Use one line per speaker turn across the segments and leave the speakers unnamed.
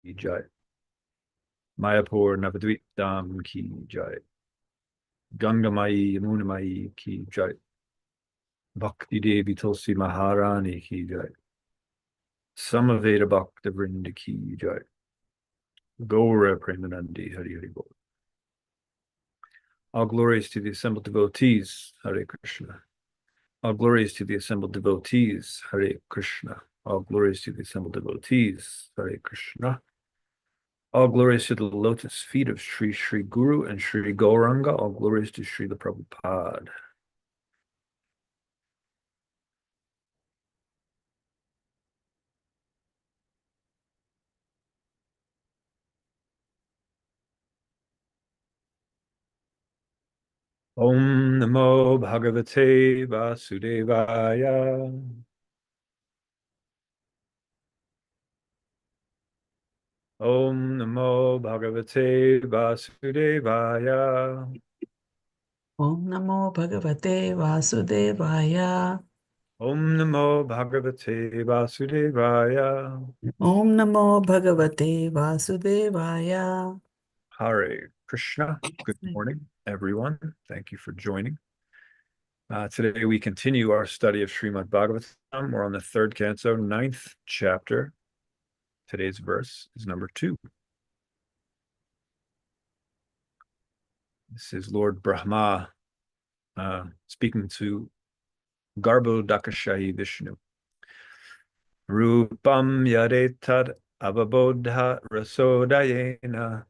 की जय। मायापुर नवद्वीप धाम की जय। गंगामाई यमुनामाई की जय। भक्ति देवी तुलसी महारानी की जय। Samaveda Bhakta Vrinda ki jai. Gaura Premanandi Hari Hari Bol. All glories to the assembled devotees, Hare Krishna. All glories to the assembled devotees, Hare Krishna. All glories to the assembled devotees, Hare Krishna. All glories to the lotus feet of Sri Sri Guru and Sri Gauranga. All glories to Srila Prabhupada. Om Namo Bhagavate Vasudevaya. Om Namo Bhagavate Vasudevaya.
Om Namo Bhagavate Vasudevaya.
Om Namo Bhagavate Vasudevaya.
Om Namo Bhagavate Vasudevaya.
Hare Krishna. Good morning, everyone. Thank you for joining. Today we continue our study of Srimad Bhagavatam. We're on the third canto, ninth chapter. Today's verse is number 2. This is Lord Brahma speaking to Garbhodakashayi Vishnu. Rupam yadetad avabodha rasodayena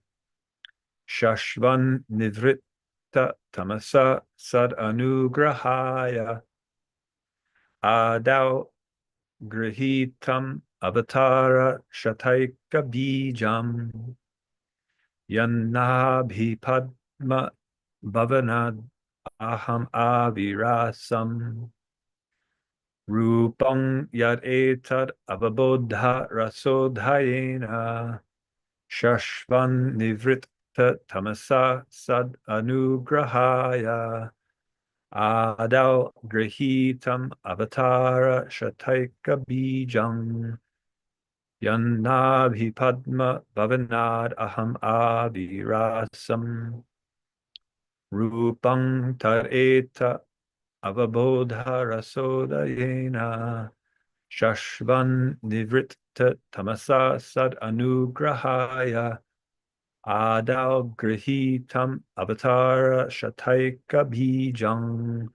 shashvan nivritta tamasa sad anugrahaya adau grihitam avatara shataika bijam yannabhipadma bhavanad aham avirasam rupang yad etad avabodha rasodhayena shashvan nivritta tamasa sad anugrahaya adau grihitam avatara shataika bijam Yannabhi Padma Bhavanad Aham Avirasam Rupang Tareta Avabodha Rasodayena Shashvan Nivritta Tamasa Sad Anugrahaya Adau Grihitam Avatara Shataika Bijang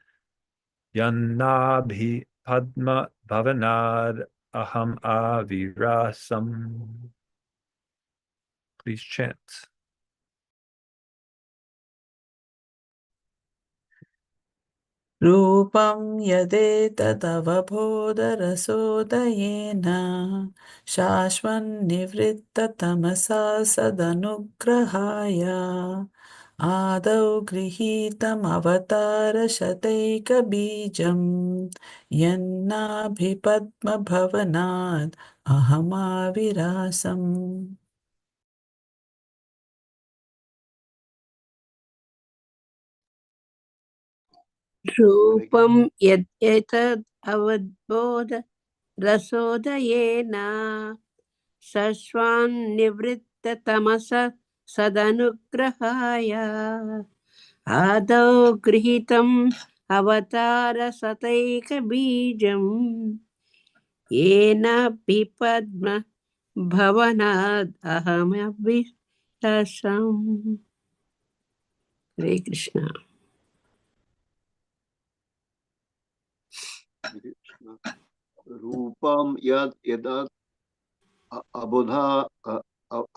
Yannabhi Padma Bhavanad Aham Avirasam. Please chant.
Rupam yadetadavabodharasodayena Shashvan Nivritta Tamasa Sadanugrahaya Adau Grihitam Avatara Shataika Bijam Yannabhipadma Bhavanad Ahamavirasam.
रूपं यद् एतद् अवद्बोध रसोदयेन शश्वान्निवृत्ततमस सदनुग्रहाय आदौ गृहीतम् अवतारसतैकबीजम् येन बिपद्म भवनाद् अहमभिलाषम्. हरे कृष्ण.
रूपम यद यदत् अबोधा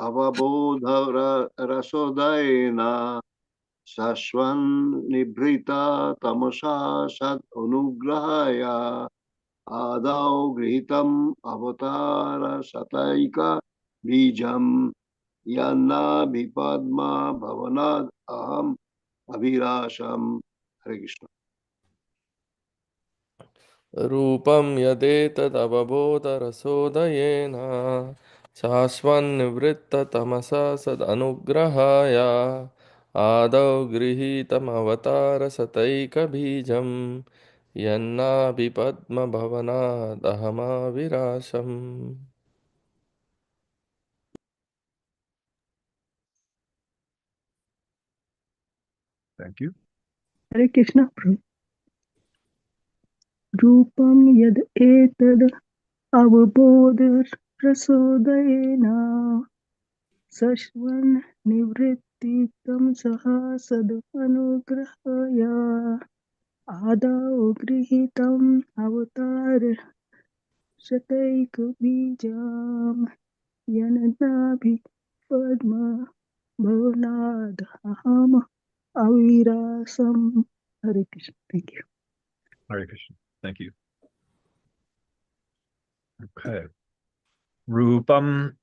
अवबोध रसोदयेन शश्वन् निभृता तमसा सद् अनुग्रहाय आदौ गृहीतम् अवतार शतैक बीजम् यन्नाभिपद्मा भवनाद् अहम् अभिलाषम्. हरे कृष्ण.
रूपं यदेतदवबोधरसोदयेन शाश्वन्निवृत्ततमसा सदनुग्रहाय आदौ गृहीतमवतारसतैकबीजं यन्नाभिपद्मभवनादहमाविराशम्.
Thank you.
Hare Krishna Prabhu. Rupam yad etad avabodha prasodayena sashvan nivrittitam sahasad anugrahaya adao grihitam avatar shataika bijam yanadabhi padma bhavanad aham avirasam. Hare Krishna. Thank you.
Hare Krishna. Thank you. Okay. Rupam,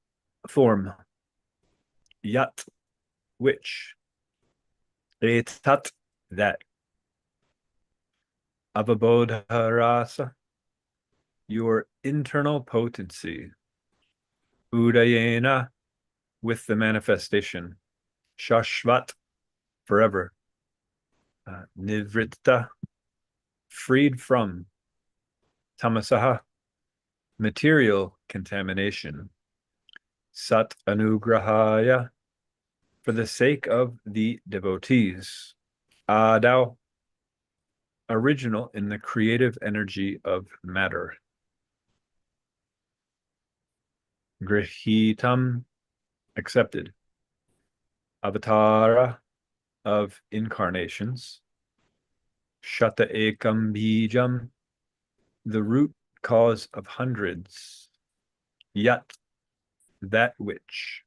form. Yat, which. Etat, that. Avabodha rasa, your internal potency. Udayena, with the manifestation. Shashvat, forever. Nivritta, freed from. Tamasaha, material contamination. Sat anugrahaya, for the sake of the devotees. Adao, original in the creative energy of matter. Grihitam, accepted. Avatara, of incarnations. Shata ekam bijam, the root cause of hundreds. Yat, that which.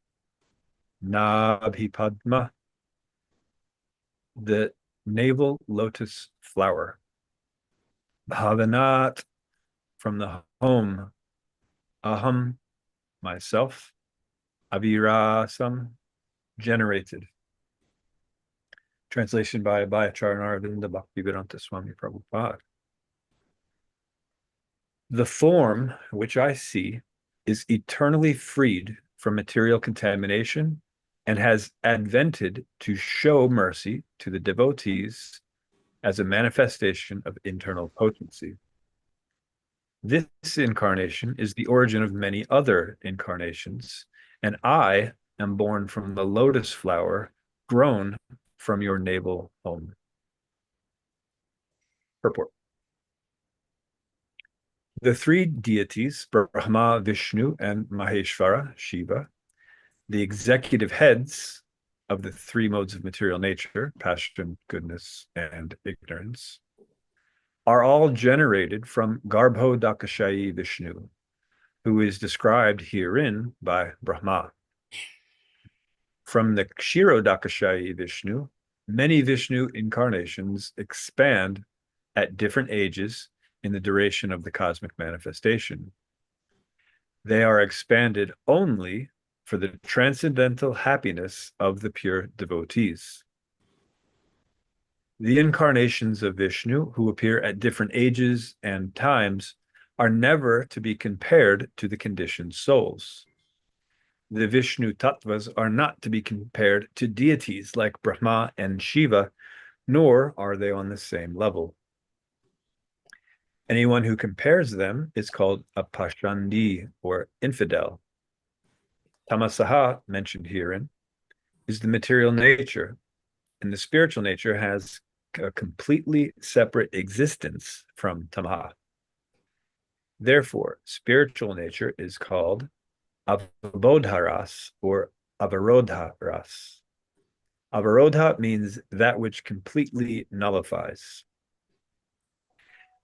Nabhipadma, the navel lotus flower. Bhavanat, from the home. Aham, myself. Avirasam, generated. Translation by Abhayacharya Narvinda Bhaktivedanta Swami Prabhupada. The form which I see is eternally freed from material contamination and has advented to show mercy to the devotees as a manifestation of internal potency. This incarnation is the origin of many other incarnations, and I am born from the lotus flower grown from your navel home. Purport. The three deities, Brahma, Vishnu, and Maheshvara, Shiva, the executive heads of the three modes of material nature, passion, goodness, and ignorance, are all generated from Garbhodakashayi Vishnu, who is described herein by Brahma. From the Kshirodakashayi Vishnu, many Vishnu incarnations expand at different ages in the duration of the cosmic manifestation. They are expanded only for the transcendental happiness of the pure devotees. The incarnations of Vishnu, who appear at different ages and times, are never to be compared to the conditioned souls. The Vishnu Tattvas are not to be compared to deities like Brahma and Shiva, nor are they on the same level. Anyone who compares them is called a Pashandi, or infidel. Tamasaha, mentioned herein, is the material nature, and the spiritual nature has a completely separate existence from tamaha. Therefore, spiritual nature is called avabodharas, or avarodharas. Avarodha means that which completely nullifies.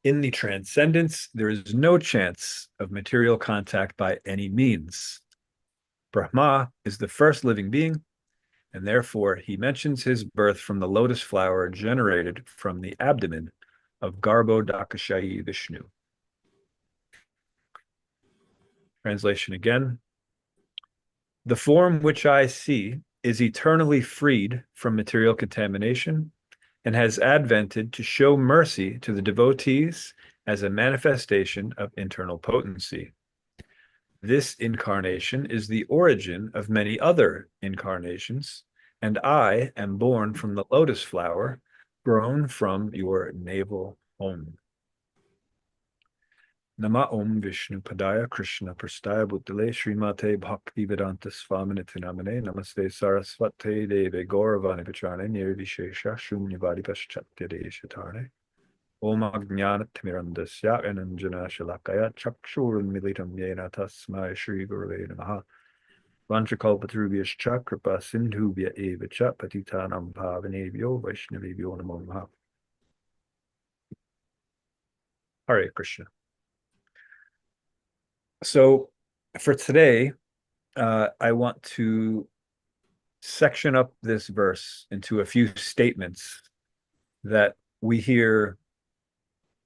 In the transcendence, there is no chance of material contact by any means. Brahma is the first living being, and therefore he mentions his birth from the lotus flower generated from the abdomen of Garbhodakashayi Vishnu. Translation again. The form which I see is eternally freed from material contamination and has advented to show mercy to the devotees as a manifestation of internal potency. This incarnation is the origin of many other incarnations, and I am born from the lotus flower grown from your navel home. Nama Om Vishnu Padaya Krishna Prastaya Bhutale Srimate Bhakti Vedanta Swaminiti Namane Namaste Saraswate Deve Gauravani Pachane Nirvishesha Shunyavadi Paschatya Deshatarne Om Ajnanatimirandasya Ananjana Shalakaya Chakshurunmilitam Yena Tasmai Shri Gurave Namaha Vanchakalpatrubhyascha Kripa Sindhubhya Eva Cha Patitanam Pavanebhyo Vaishnavibhyo Namo Namaha. Hare Krishna. So for today, I want to section up this verse into a few statements that we hear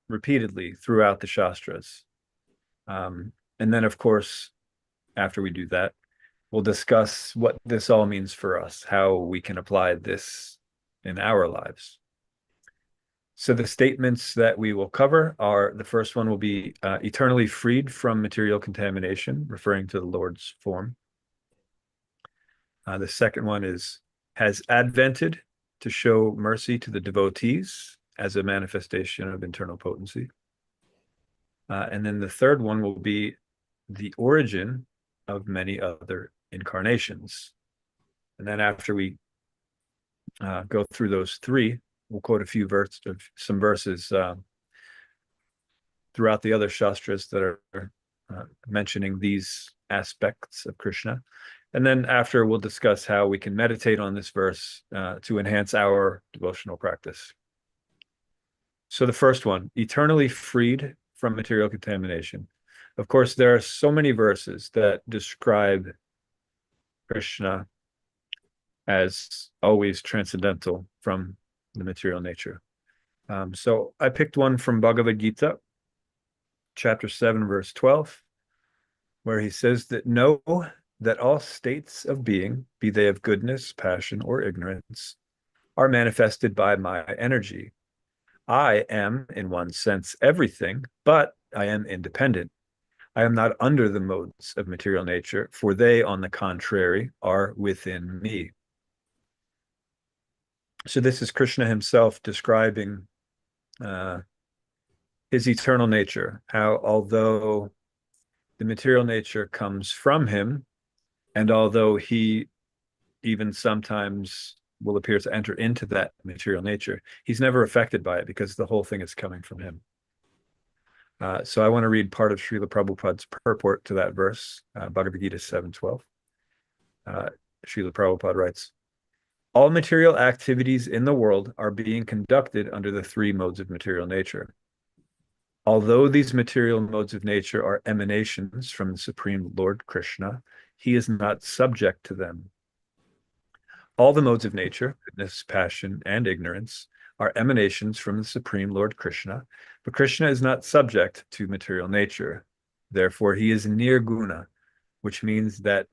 repeatedly throughout the Shastras. And then, of course, after we do that, we'll discuss what this all means for us, how we can apply this in our lives. So the statements that we will cover are, the first one will be eternally freed from material contamination, referring to the Lord's form. The second one is, has advented to show mercy to the devotees as a manifestation of internal potency. And then the third one will be the origin of many other incarnations. And then after we go through those three, we'll quote a few some verses throughout the other Shastras that are mentioning these aspects of Krishna. And then after, we'll discuss how we can meditate on this verse to enhance our devotional practice. So the first one, eternally freed from material contamination. Of course, there are so many verses that describe Krishna as always transcendental from the material nature. So I picked one from Bhagavad Gita, chapter 7, verse 12, where he says that know that all states of being, be they of goodness, passion, or ignorance, are manifested by my energy. I am, in one sense, everything, but I am independent. I am not under the modes of material nature, for they, on the contrary, are within me. So this is Krishna himself describing his eternal nature, how although the material nature comes from him, and although he even sometimes will appear to enter into that material nature, he's never affected by it because the whole thing is coming from him. So I want to read part of Srila Prabhupada's purport to that verse, Bhagavad Gita 7:12. Srila Prabhupada writes, all material activities in the world are being conducted under the three modes of material nature. Although these material modes of nature are emanations from the Supreme Lord Krishna, he is not subject to them. All the modes of nature, goodness, passion, and ignorance, are emanations from the Supreme Lord Krishna, but Krishna is not subject to material nature. Therefore, he is nirguna, which means that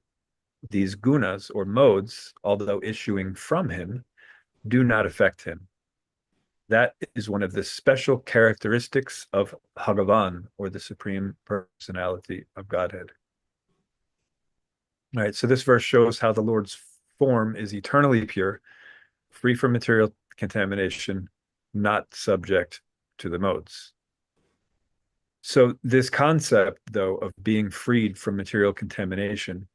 these gunas or modes, although issuing from him, do not affect him. That is one of the special characteristics of Bhagavan, or the Supreme Personality of Godhead. All right, so this verse shows how the Lord's form is eternally pure, free from material contamination, not subject to the modes. So this concept, though, of being freed from material contamination,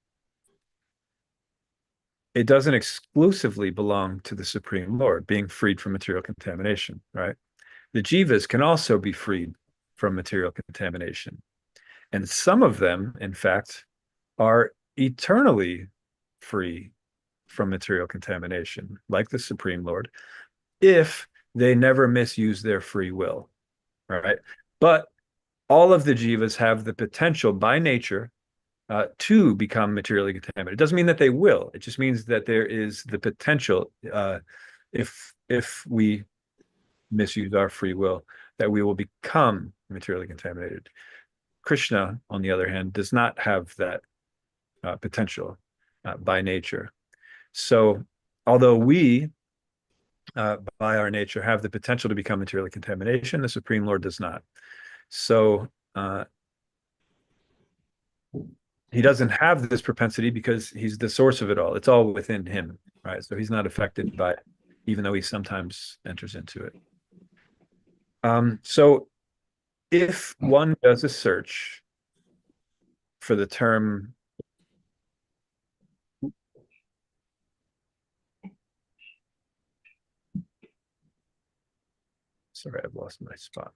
it doesn't exclusively belong to the Supreme Lord, being freed from material contamination, right? The jivas can also be freed from material contamination. And some of them, in fact, are eternally free from material contamination, like the Supreme Lord, if they never misuse their free will, right? But all of the jivas have the potential by nature to become materially contaminated. It doesn't mean that they will. It just means that there is the potential, if we misuse our free will, that we will become materially contaminated. Krishna, on the other hand, does not have that potential by nature. So although we, by our nature, have the potential to become materially contamination, the Supreme Lord does not. So he doesn't have this propensity because he's the source of it all. It's all within him, right? So he's not affected by it, even though he sometimes enters into it. So if one does a search for the term sorry, I've lost my spot.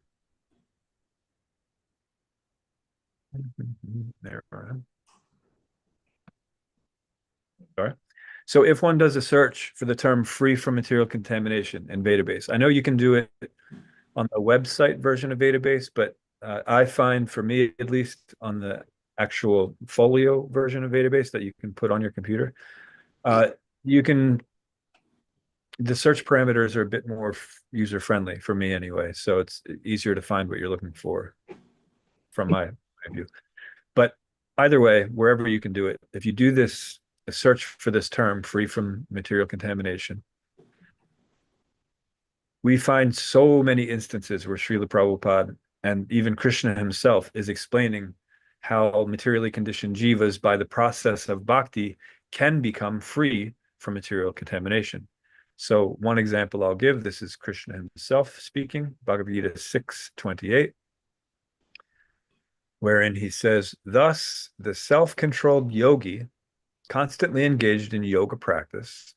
There. Sorry. So if one does a search for the term free from material contamination in Database, I know you can do it on the website version of Database, but I find, for me at least, on the actual folio version of Database that you can put on your computer, you can, the search parameters are a bit more user friendly for me anyway, so it's easier to find what you're looking for from my view. But either way, wherever you can do it, if you do this, a search for this term, free from material contamination, we find so many instances where Srila Prabhupada and even Krishna himself is explaining how materially conditioned jivas, by the process of bhakti, can become free from material contamination. So one example I'll give, this is Krishna himself speaking, Bhagavad Gita 6:28, wherein he says, thus the self-controlled yogi, constantly engaged in yoga practice,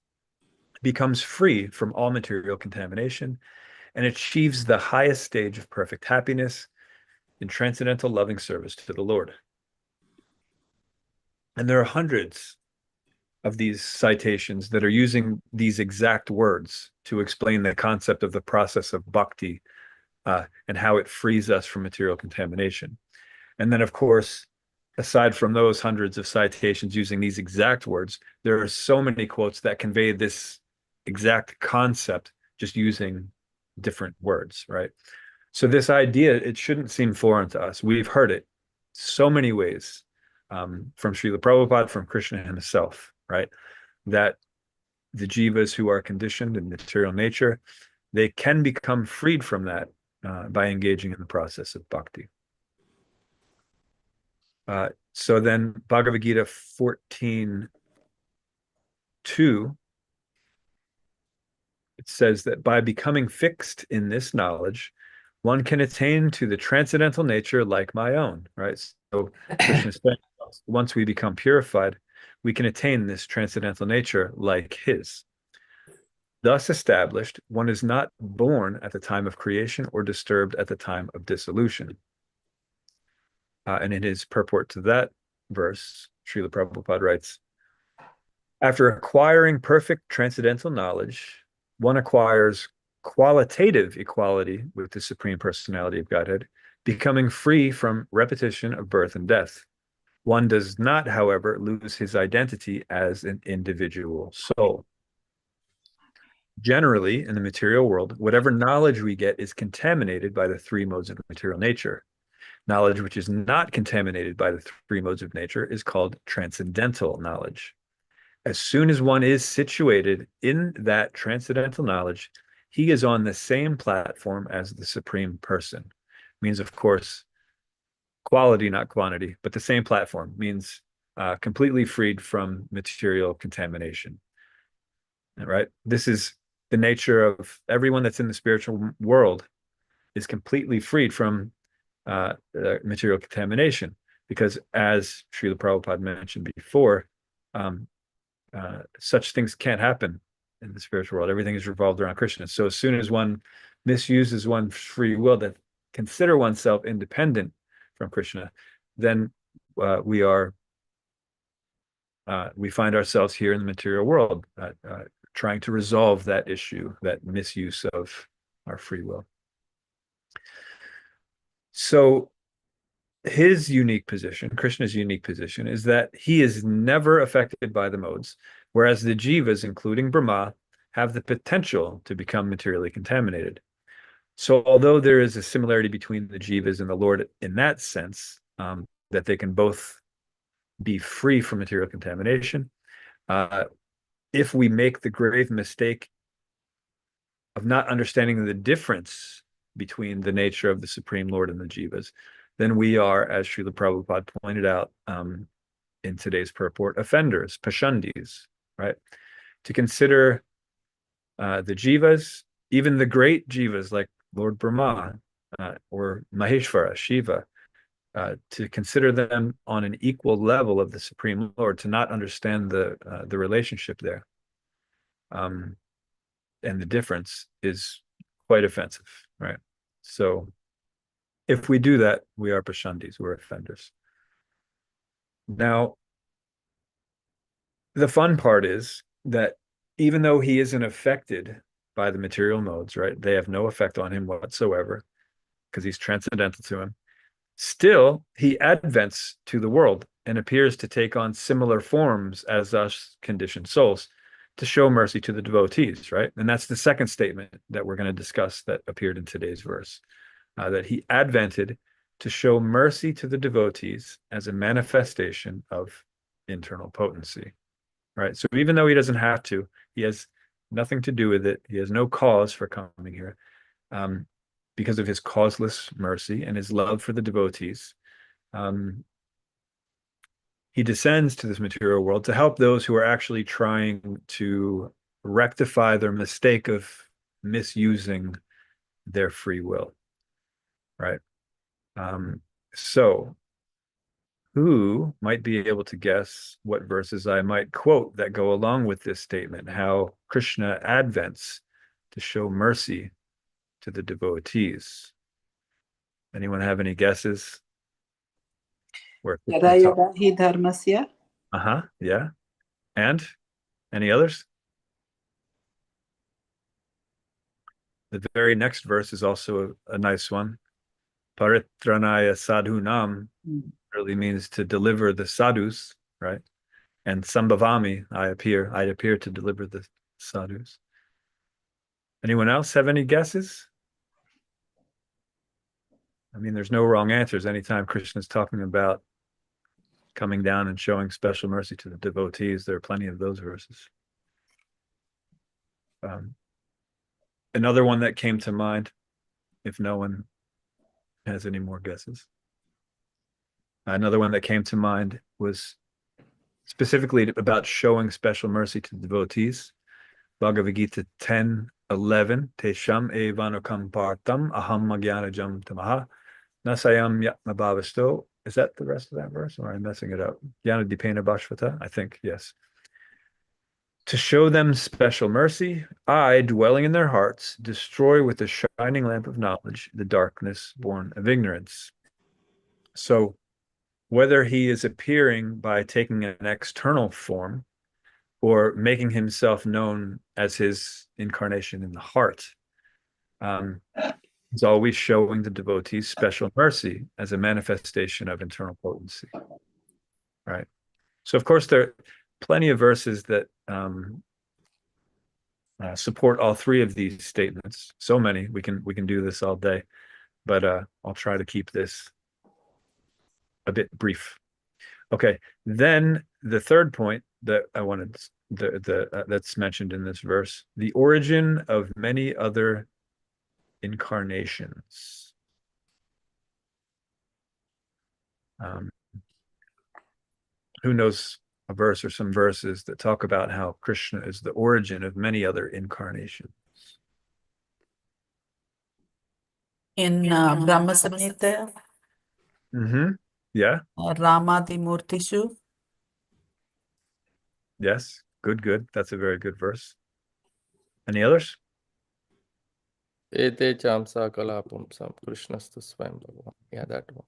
becomes free from all material contamination and achieves the highest stage of perfect happiness in transcendental loving service to the Lord. And there are hundreds of these citations that are using these exact words to explain the concept of the process of bhakti and how it frees us from material contamination. And then, of course, aside from those hundreds of citations using these exact words, there are so many quotes that convey this exact concept just using different words, right? So this idea, it shouldn't seem foreign to us. We've heard it so many ways from Srila Prabhupada, from Krishna himself, right? That the jivas who are conditioned in material nature, they can become freed from that by engaging in the process of bhakti. So then Bhagavad Gita 14:2, it says that by becoming fixed in this knowledge, one can attain to the transcendental nature like my own, right? So Krishna said, once we become purified, we can attain this transcendental nature like his. Thus established, one is not born at the time of creation or disturbed at the time of dissolution. And in his purport to that verse, Srila Prabhupada writes, after acquiring perfect transcendental knowledge, one acquires qualitative equality with the Supreme Personality of Godhead, becoming free from repetition of birth and death. One does not, however, lose his identity as an individual soul. Generally, in the material world, whatever knowledge we get is contaminated by the three modes of material nature. Knowledge which is not contaminated by the three modes of nature is called transcendental knowledge. As soon as one is situated in that transcendental knowledge, he is on the same platform as the Supreme Person. Means, of course, quality, not quantity, but the same platform means completely freed from material contamination. Right? This is the nature of everyone that's in the spiritual world, is completely freed from material contamination, because as Srila Prabhupada mentioned before, such things can't happen in the spiritual world. Everything is revolved around Krishna. So as soon as one misuses one's free will to consider oneself independent from Krishna, then we find ourselves here in the material world trying to resolve that issue, that misuse of our free will. So his unique position, Krishna's unique position, is that he is never affected by the modes, whereas the jivas, including Brahma, have the potential to become materially contaminated. So although there is a similarity between the jivas and the Lord in that sense, that they can both be free from material contamination, if we make the grave mistake of not understanding the difference between the nature of the Supreme Lord and the jivas, then we are, as Srila Prabhupada pointed out in today's purport, offenders, pashandis, right? To consider the jivas, even the great jivas like Lord Brahma, or Maheshvara, Shiva, to consider them on an equal level of the Supreme Lord, to not understand the relationship there, and the difference is quite offensive, right? So if we do that, we are pashandis, we're offenders. Now, the fun part is that even though he isn't affected by the material modes, right? They have no effect on him whatsoever because he's transcendental to him. Still, he advents to the world and appears to take on similar forms as us conditioned souls to show mercy to the devotees, right? And that's the second statement that we're going to discuss that appeared in today's verse, that he advented to show mercy to the devotees as a manifestation of internal potency, right? So even though he doesn't have to, he has nothing to do with it. He has no cause for coming here. Because of his causeless mercy and his love for the devotees, he descends to this material world to help those who are actually trying to rectify their mistake of misusing their free will, right? So who might be able to guess what verses I might quote that go along with this statement, how Krishna advents to show mercy to the devotees? Anyone have any guesses? Where
Yada
Krishna
yada hi dharmasya.
yeah. And any others? The very next verse is also a nice one. Paritranaya sadhunam really means to deliver the sadhus, right? And sambhavami, I'd appear to deliver the sadhus. Anyone else have any guesses? I mean, there's no wrong answers. Anytime Krishna's talking about coming down and showing special mercy to the devotees, there are plenty of those verses. Another one that came to mind, if no one has any more guesses. Another one that came to mind was specifically about showing special mercy to devotees. Bhagavad Gita 10:11. Tesham evanukam partam aham magyanajam tamaha nasayam yatmabhavasto. Is that the rest of that verse, or am I messing it up? Jnana dipena bhashvata, I think, yes. To show them special mercy, I, dwelling in their hearts, destroy with the shining lamp of knowledge the darkness born of ignorance. So whether he is appearing by taking an external form or making himself known as his incarnation in the heart, he's always showing the devotees special mercy as a manifestation of internal potency, right? So, of course, there are plenty of verses that support all three of these statements. So many, we can do this all day, but I'll try to keep this a bit brief. Okay, then the third point that I wanted that's mentioned in this verse, the origin of many other incarnations. Who knows a verse or some verses that talk about how Krishna is the origin of many other incarnations?
In Brahma Samhita,
Yeah.
Ramadi Murtishu.
Yes. Good. That's a very good verse. Any others?
Ete chamsa kalapumsam Krishnastu swayam bhagavan. Yeah, that one.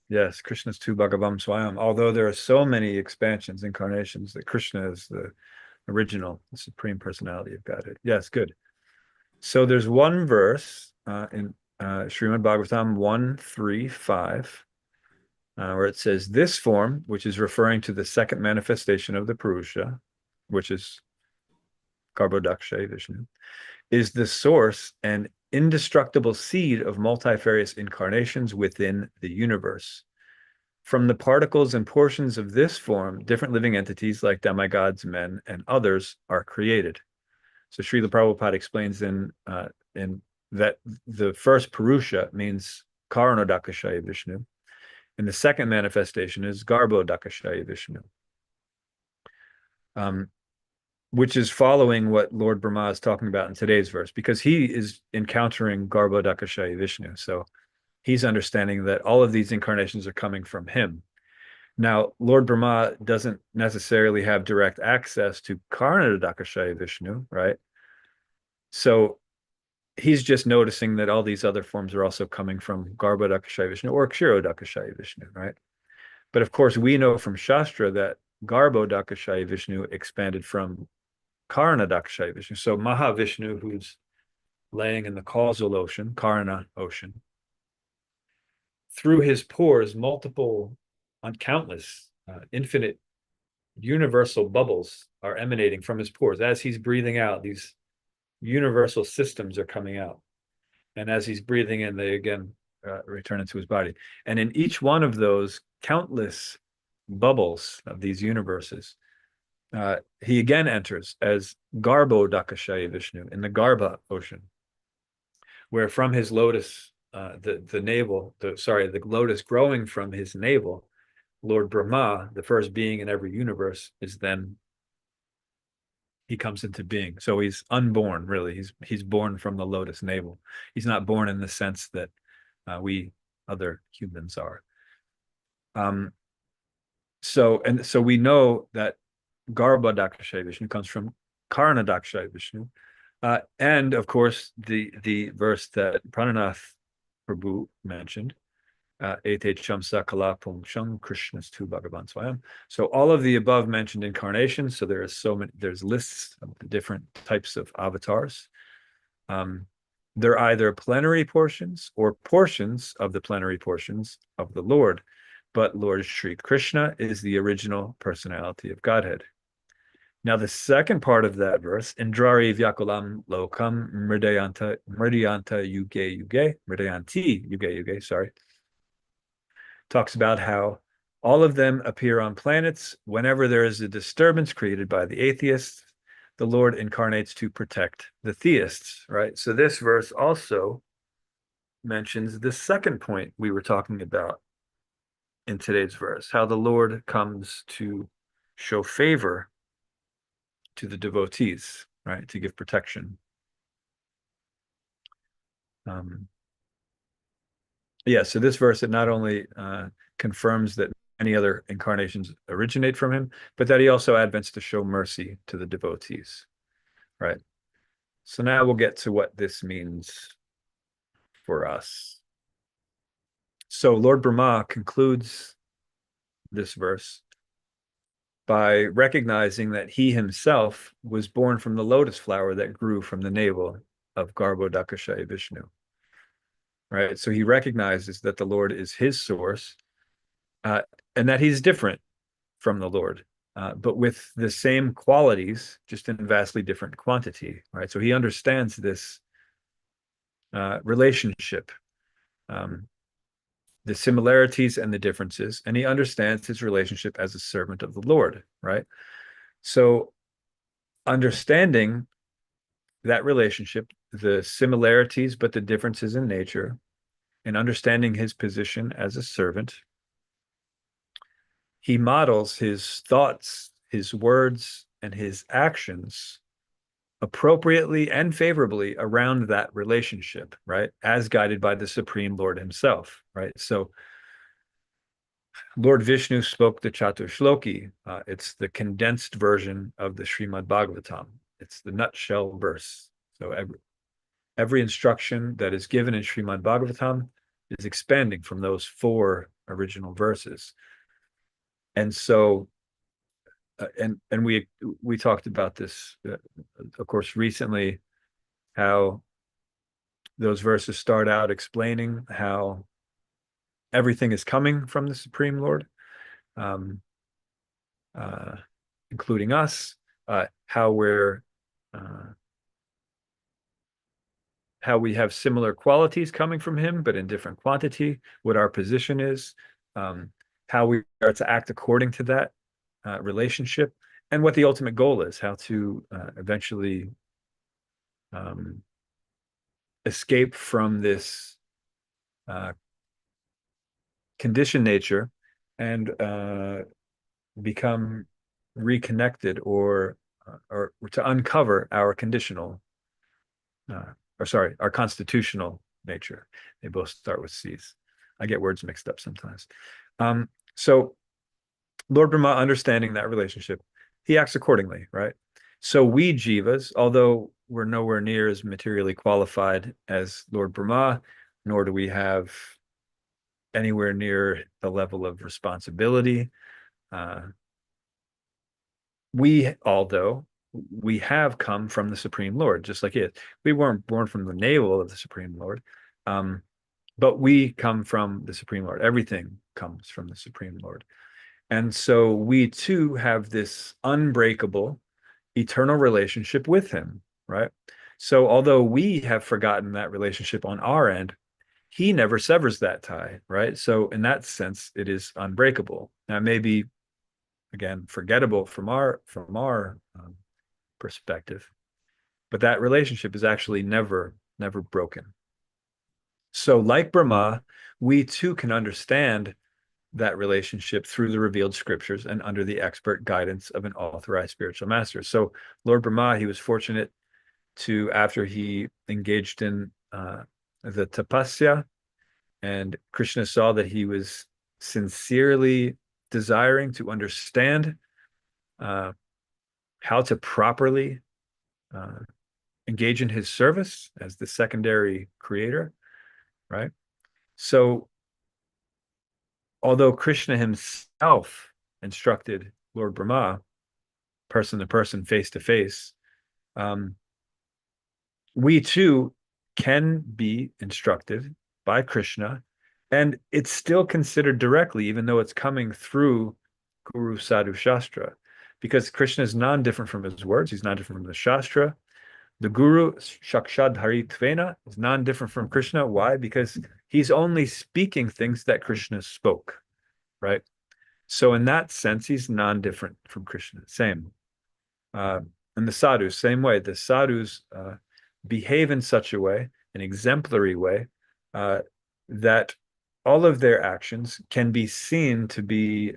Yes, Krishna's tu Bhagavam Swayam. Although there are so many expansions, incarnations, that Krishna is the original, the supreme personality of Godhead. Yes, good. So there's one verse in Srimad Bhagavatam 135 where it says, this form, which is referring to the second manifestation of the Purusha, which is Garbhodaksha Vishnu, is the source and indestructible seed of multifarious incarnations within the universe. From the particles and portions of this form, different living entities like demigods, men, and others are created. So Srila Prabhupada explains in that the first Purusha means Karanodakashaya Vishnu, and the second manifestation is Garbhodakashaya Vishnu. which is following what Lord Brahma is talking about in today's verse, because he is encountering Garbhodakashayi Vishnu. So he's understanding that all of these incarnations are coming from him. Now, Lord Brahma doesn't necessarily have direct access to Karnadakashayi Vishnu, right? So he's just noticing that all these other forms are also coming from Garbhodakashayi Vishnu or Kshirodakashayi Vishnu, right? But of course, we know from Shastra that Garbhodakashayi Vishnu expanded from Karnadakashayi Vishnu. So Mahavishnu, who's laying in the causal ocean, Karna ocean, through his pores, multiple, countless, infinite, universal bubbles are emanating from his pores. As he's breathing out, these universal systems are coming out. And as he's breathing in, they again return into his body. And in each one of those countless bubbles of these universes, he again enters as Garbhodakashayi Vishnu in the Garbha ocean, where from his lotus, the lotus growing from his navel, Lord Brahma, the first being in every universe, he comes into being. So he's unborn, really. He's born from the lotus navel. He's not born in the sense that we other humans are. So we know that Garbhodakashayi Vishnu comes from Karnadakashayi Vishnu. And of course, the verse that Prananath Prabhu mentioned, Ete Chamsa Kalapung Sham Krishnas tu Bhagavan Swayam. So all of the above mentioned incarnations, so there's lists of the different types of avatars. They're either plenary portions or portions of the plenary portions of the Lord. But Lord Sri Krishna is the original personality of Godhead. Now, the second part of that verse, Indrari Vyakulam Lokam Mridyanti Yuge Yuge, sorry, talks about how all of them appear on planets whenever there is a disturbance created by the atheists. The Lord incarnates to protect the theists, right? So this verse also mentions the second point we were talking about in today's verse, how the Lord comes to show favor to the devotees, right? To give protection. So this verse, it not only confirms that any other incarnations originate from him, but that he also advents to show mercy to the devotees, right? So now we'll get to what this means for us. So Lord Brahma concludes this verse by recognizing that he himself was born from the lotus flower that grew from the navel of Garbhodakashayi Vishnu, right? So he recognizes that the Lord is his source, and that he's different from the Lord, but with the same qualities, just in vastly different quantity, right? So he understands this relationship, the similarities and the differences, and he understands his relationship as a servant of the Lord, right? So understanding that relationship, the similarities, but the differences in nature, and understanding his position as a servant, he models his thoughts, his words, and his actions appropriately and favorably around that relationship, right? As guided by the Supreme Lord himself, right? So Lord Vishnu spoke the Chaturshloki. It's the condensed version of the Srimad Bhagavatam. It's the nutshell verse. So every instruction that is given in Srimad Bhagavatam is expanding from those 4 original verses. And so, and we talked about this, of course, recently, how those verses start out explaining how everything is coming from the Supreme Lord, including us, how we have similar qualities coming from him, but in different quantity, what our position is, how we are to act according to that relationship, and what the ultimate goal is, how to eventually escape from this conditioned nature and become reconnected or to uncover our conditional, our constitutional nature. They both start with C's. I get words mixed up sometimes. So Lord Brahma, understanding that relationship, he acts accordingly, right? So we jivas, although we're nowhere near as materially qualified as Lord Brahma, nor do we have anywhere near the level of responsibility. Although we have come from the Supreme Lord, just like it. We weren't born from the navel of the Supreme Lord, but we come from the Supreme Lord. Everything comes from the Supreme Lord. And so we too have this unbreakable, eternal relationship with him, right? So although we have forgotten that relationship on our end, he never severs that tie, right? So in that sense, it is unbreakable. Now, maybe, again, forgettable from our perspective, but that relationship is actually never broken. So like Brahma, we too can understand that relationship through the revealed scriptures and under the expert guidance of an authorized spiritual master. So Lord Brahma, he was fortunate to, after he engaged in the tapasya, and Krishna saw that he was sincerely desiring to understand how to properly engage in his service as the secondary creator, right? So although Krishna himself instructed Lord Brahma, person to person, face to face, we too can be instructed by Krishna, and it's still considered directly, even though it's coming through Guru Sadhu Shastra, because Krishna is non-different from his words. He's non-different from the Shastra. The Guru, Shakshad Haritvena, is non-different from Krishna. Why? Because he's only speaking things that Krishna spoke, right? So in that sense, he's non-different from Krishna. Same. And the sadhus, same way. The sadhus behave in such a way, an exemplary way, that all of their actions can be seen to be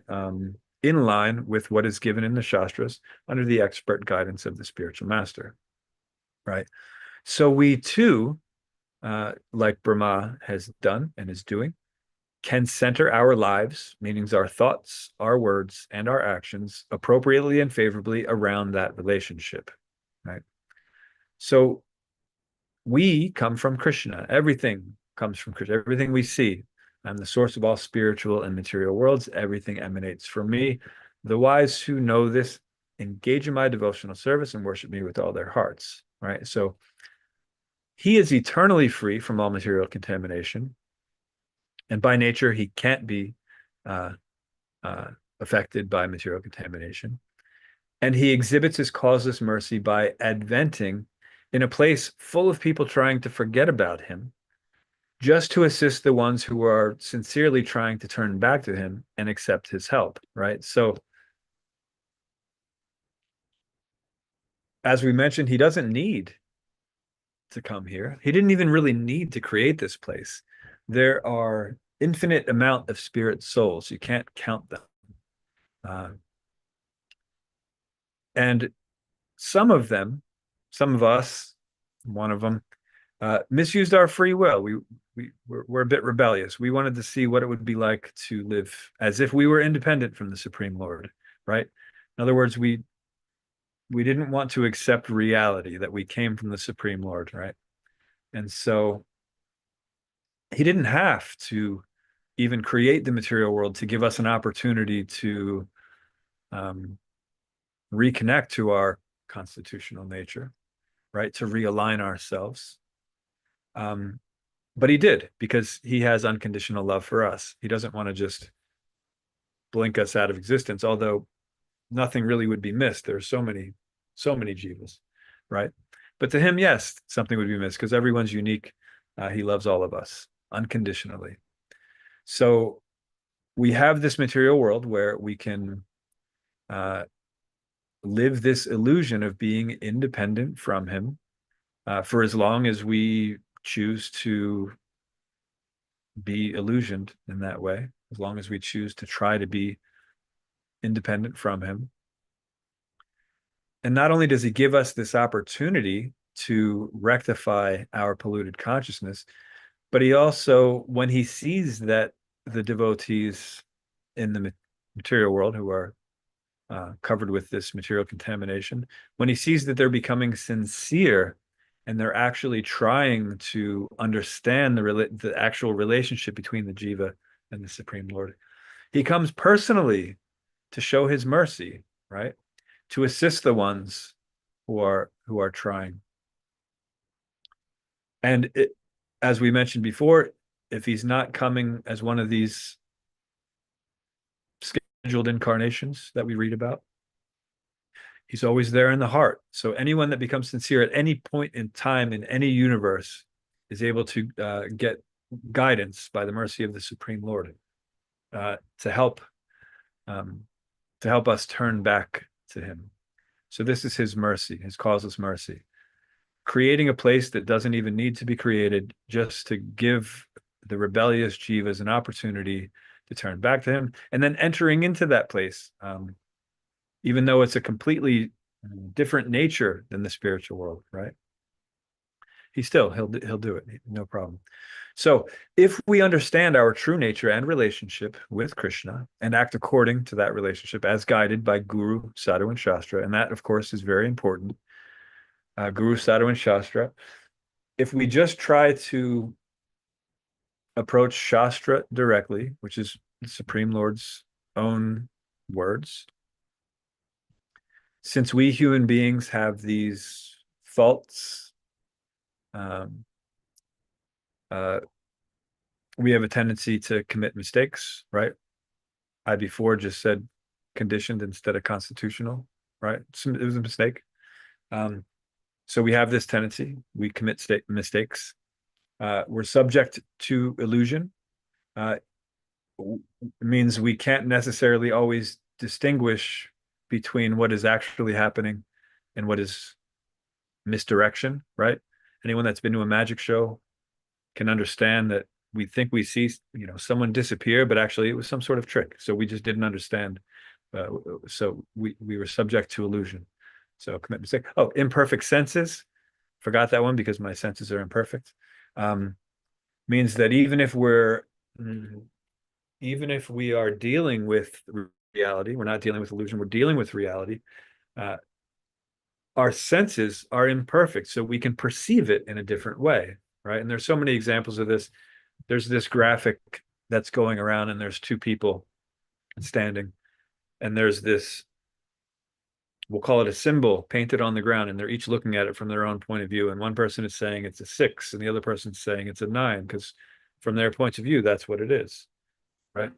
in line with what is given in the Shastras under the expert guidance of the spiritual master, right? So we too, like Brahma has done and is doing, can center our lives, meaning our thoughts, our words, and our actions appropriately and favorably around that relationship, right? So we come from Krishna. Everything comes from Krishna. Everything we see. I'm the source of all spiritual and material worlds. Everything emanates from me. The wise who know this engage in my devotional service and worship me with all their hearts, right? So he is eternally free from all material contamination. And by nature, he can't be affected by material contamination. And he exhibits his causeless mercy by adventing in a place full of people trying to forget about him, just to assist the ones who are sincerely trying to turn back to him and accept his help, right? So, as we mentioned, he doesn't need to come here. He didn't even really need to create this place. There are infinite amount of spirit souls. You can't count them. And some of them, some of us, one of them, misused our free will. We're a bit rebellious. We wanted to see what it would be like to live as if we were independent from the Supreme Lord, right? In other words, we didn't want to accept reality that we came from the Supreme Lord, right? And so he didn't have to even create the material world to give us an opportunity to reconnect to our constitutional nature, right? To realign ourselves. But he did, because he has unconditional love for us. He doesn't want to just blink us out of existence, although nothing really would be missed. There are so many jivas, right? But to him, yes, something would be missed because everyone's unique. He loves all of us unconditionally. So we have this material world where we can live this illusion of being independent from him for as long as we choose to be illusioned in that way, as long as we choose to try to be independent from him. And not only does he give us this opportunity to rectify our polluted consciousness, but he also, when he sees that the devotees in the material world who are covered with this material contamination, when he sees that they're becoming sincere and they're actually trying to understand the actual relationship between the jiva and the Supreme Lord, he comes personally to show his mercy, right? To assist the ones who are trying. And as we mentioned before, if he's not coming as one of these scheduled incarnations that we read about, he's always there in the heart. So anyone that becomes sincere at any point in time in any universe is able to get guidance by the mercy of the Supreme Lord to help us turn back to him. So this is his mercy, his causeless mercy. Creating a place that doesn't even need to be created, just to give the rebellious jivas an opportunity to turn back to him, and then entering into that place, even though it's a completely different nature than the spiritual world, right? He'll do it, no problem. So if we understand our true nature and relationship with Krishna and act according to that relationship as guided by Guru, Sadhu, and Shastra, and that, of course, is very important, Guru, Sadhu, and Shastra, if we just try to approach Shastra directly, which is the Supreme Lord's own words, since we human beings have these faults, we have a tendency to commit mistakes, right? I before just said conditioned instead of constitutional, right? It was a mistake. So we have this tendency. We commit mistakes. We're subject to illusion. It means we can't necessarily always distinguish between what is actually happening and what is misdirection, right? Anyone that's been to a magic show can understand that we think we see, someone disappear, but actually it was some sort of trick. So we just didn't understand. So we were subject to illusion. So commit mistake. Oh, imperfect senses. Forgot that one because my senses are imperfect. Means that even if we are dealing with reality, we're not dealing with illusion, we're dealing with reality. Our senses are imperfect, so we can perceive it in a different way, right? And there's so many examples of this. There's this graphic that's going around, and there's two people standing, and there's this, we'll call it a symbol painted on the ground, and they're each looking at it from their own point of view. And one person is saying it's a 6, and the other person's saying it's a 9, because from their points of view, that's what it is, right?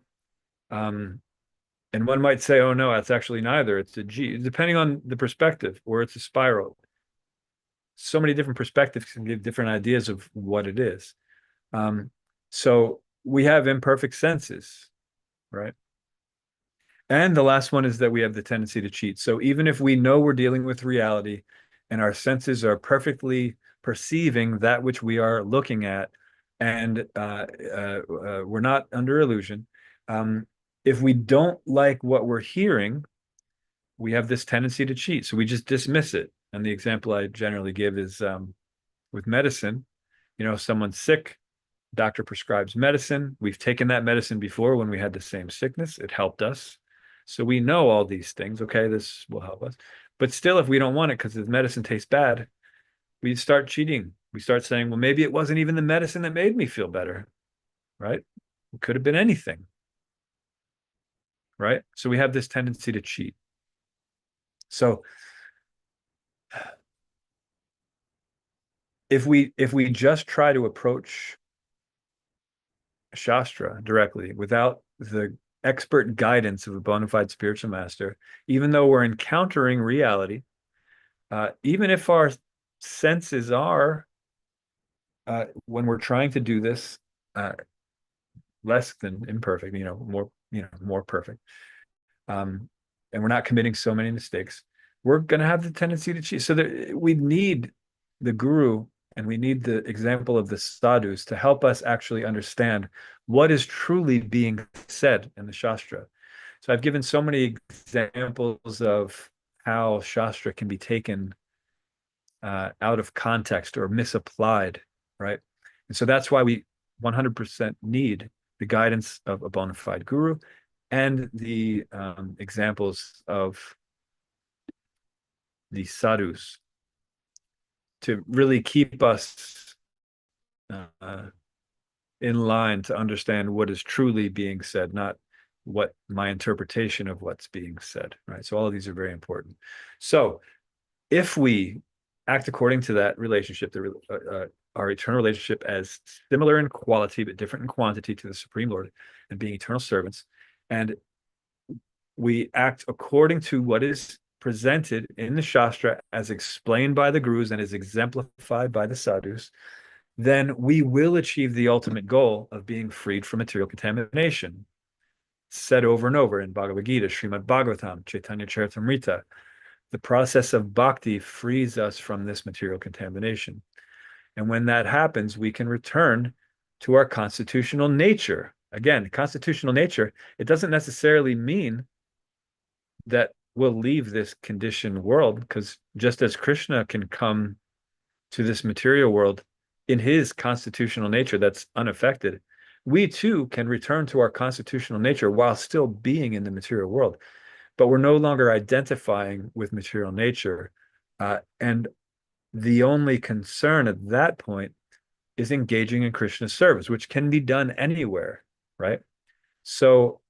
And one might say, oh no, that's actually neither. It's a G, depending on the perspective, or it's a spiral. So many different perspectives can give different ideas of what it is. So we have imperfect senses, right? And the last one is that we have the tendency to cheat. So even if we know we're dealing with reality and our senses are perfectly perceiving that which we are looking at, and we're not under illusion, if we don't like what we're hearing, we have this tendency to cheat. So we just dismiss it. And the example I generally give is with medicine. Someone's sick, doctor prescribes medicine. We've taken that medicine before when we had the same sickness. It helped us. So we know all these things. Okay, this will help us. But still, if we don't want it because the medicine tastes bad, we start cheating. We start saying, well, maybe it wasn't even the medicine that made me feel better, right? It could have been anything, right? So we have this tendency to cheat. So if we just try to approach Shastra directly without the expert guidance of a bona fide spiritual master, even though we're encountering reality, even if our senses are, when we're trying to do this, less than imperfect, more perfect, and we're not committing so many mistakes, we're going to have the tendency to cheat. So we need the guru and we need the example of the sadhus to help us actually understand what is truly being said in the Shastra. So I've given so many examples of how Shastra can be taken out of context or misapplied, right? And so that's why we 100% need the guidance of a bona fide guru and the examples of the sadhus to really keep us in line to understand what is truly being said, not what my interpretation of what's being said, right? So all of these are very important. So if we act according to that relationship, our eternal relationship as similar in quality but different in quantity to the Supreme Lord and being eternal servants, and we act according to what is presented in the Shastra as explained by the gurus and is exemplified by the sadhus, then we will achieve the ultimate goal of being freed from material contamination. Said over and over in Bhagavad Gita, Srimad Bhagavatam, Chaitanya Charitamrita, the process of bhakti frees us from this material contamination. And when that happens, we can return to our constitutional nature. Again, constitutional nature, it doesn't necessarily mean that we'll leave this conditioned world, because just as Krishna can come to this material world in his constitutional nature that's unaffected, we too can return to our constitutional nature while still being in the material world. But we're no longer identifying with material nature. And the only concern at that point is engaging in Krishna's service, which can be done anywhere, right? So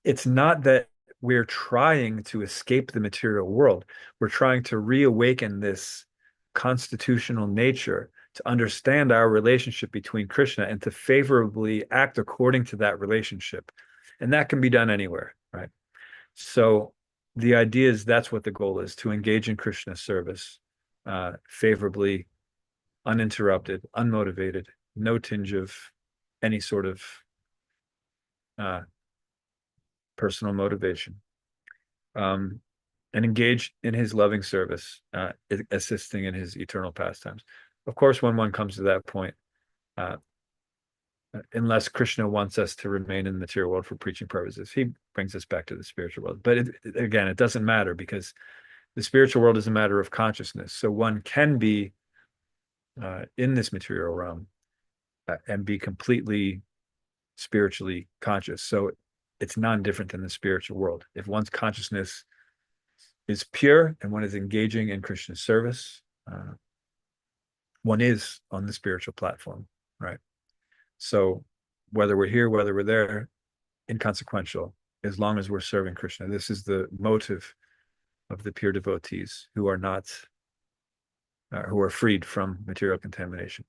it's not that we're trying to escape the material world. We're trying to reawaken this constitutional nature to understand our relationship between Krishna and to favorably act according to that relationship. And that can be done anywhere, right? So the idea is that's what the goal is, to engage in Krishna's service favorably, uninterrupted, unmotivated, no tinge of any sort of personal motivation, and engage in his loving service, assisting in his eternal pastimes. Of course, when one comes to that point, unless Krishna wants us to remain in the material world for preaching purposes, he brings us back to the spiritual world. But again, it doesn't matter, because the spiritual world is a matter of consciousness. So one can be in this material realm and be completely spiritually conscious. So it's non-different than the spiritual world. If one's consciousness is pure and one is engaging in Krishna's service, one is on the spiritual platform, right? So whether we're here, whether we're there, inconsequential, as long as we're serving Krishna. This is the motive of the pure devotees who are not, who are freed from material contamination.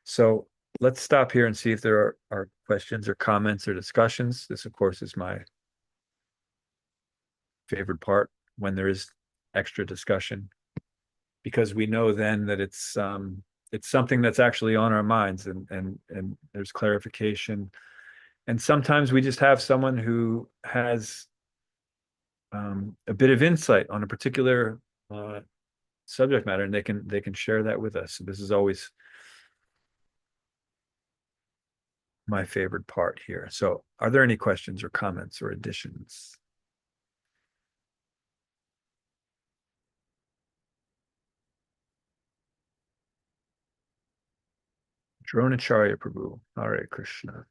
So let's stop here and see if there are questions or comments or discussions. This, of course, is my favorite part, when there is extra discussion, because we know then that it's something that's actually on our minds, and there's clarification. And sometimes we just have someone who has a bit of insight on a particular subject matter, and they can share that with us. So this is always my favorite part here. So are there any questions or comments or additions? Dronacharya Prabhu, Hare Krishna.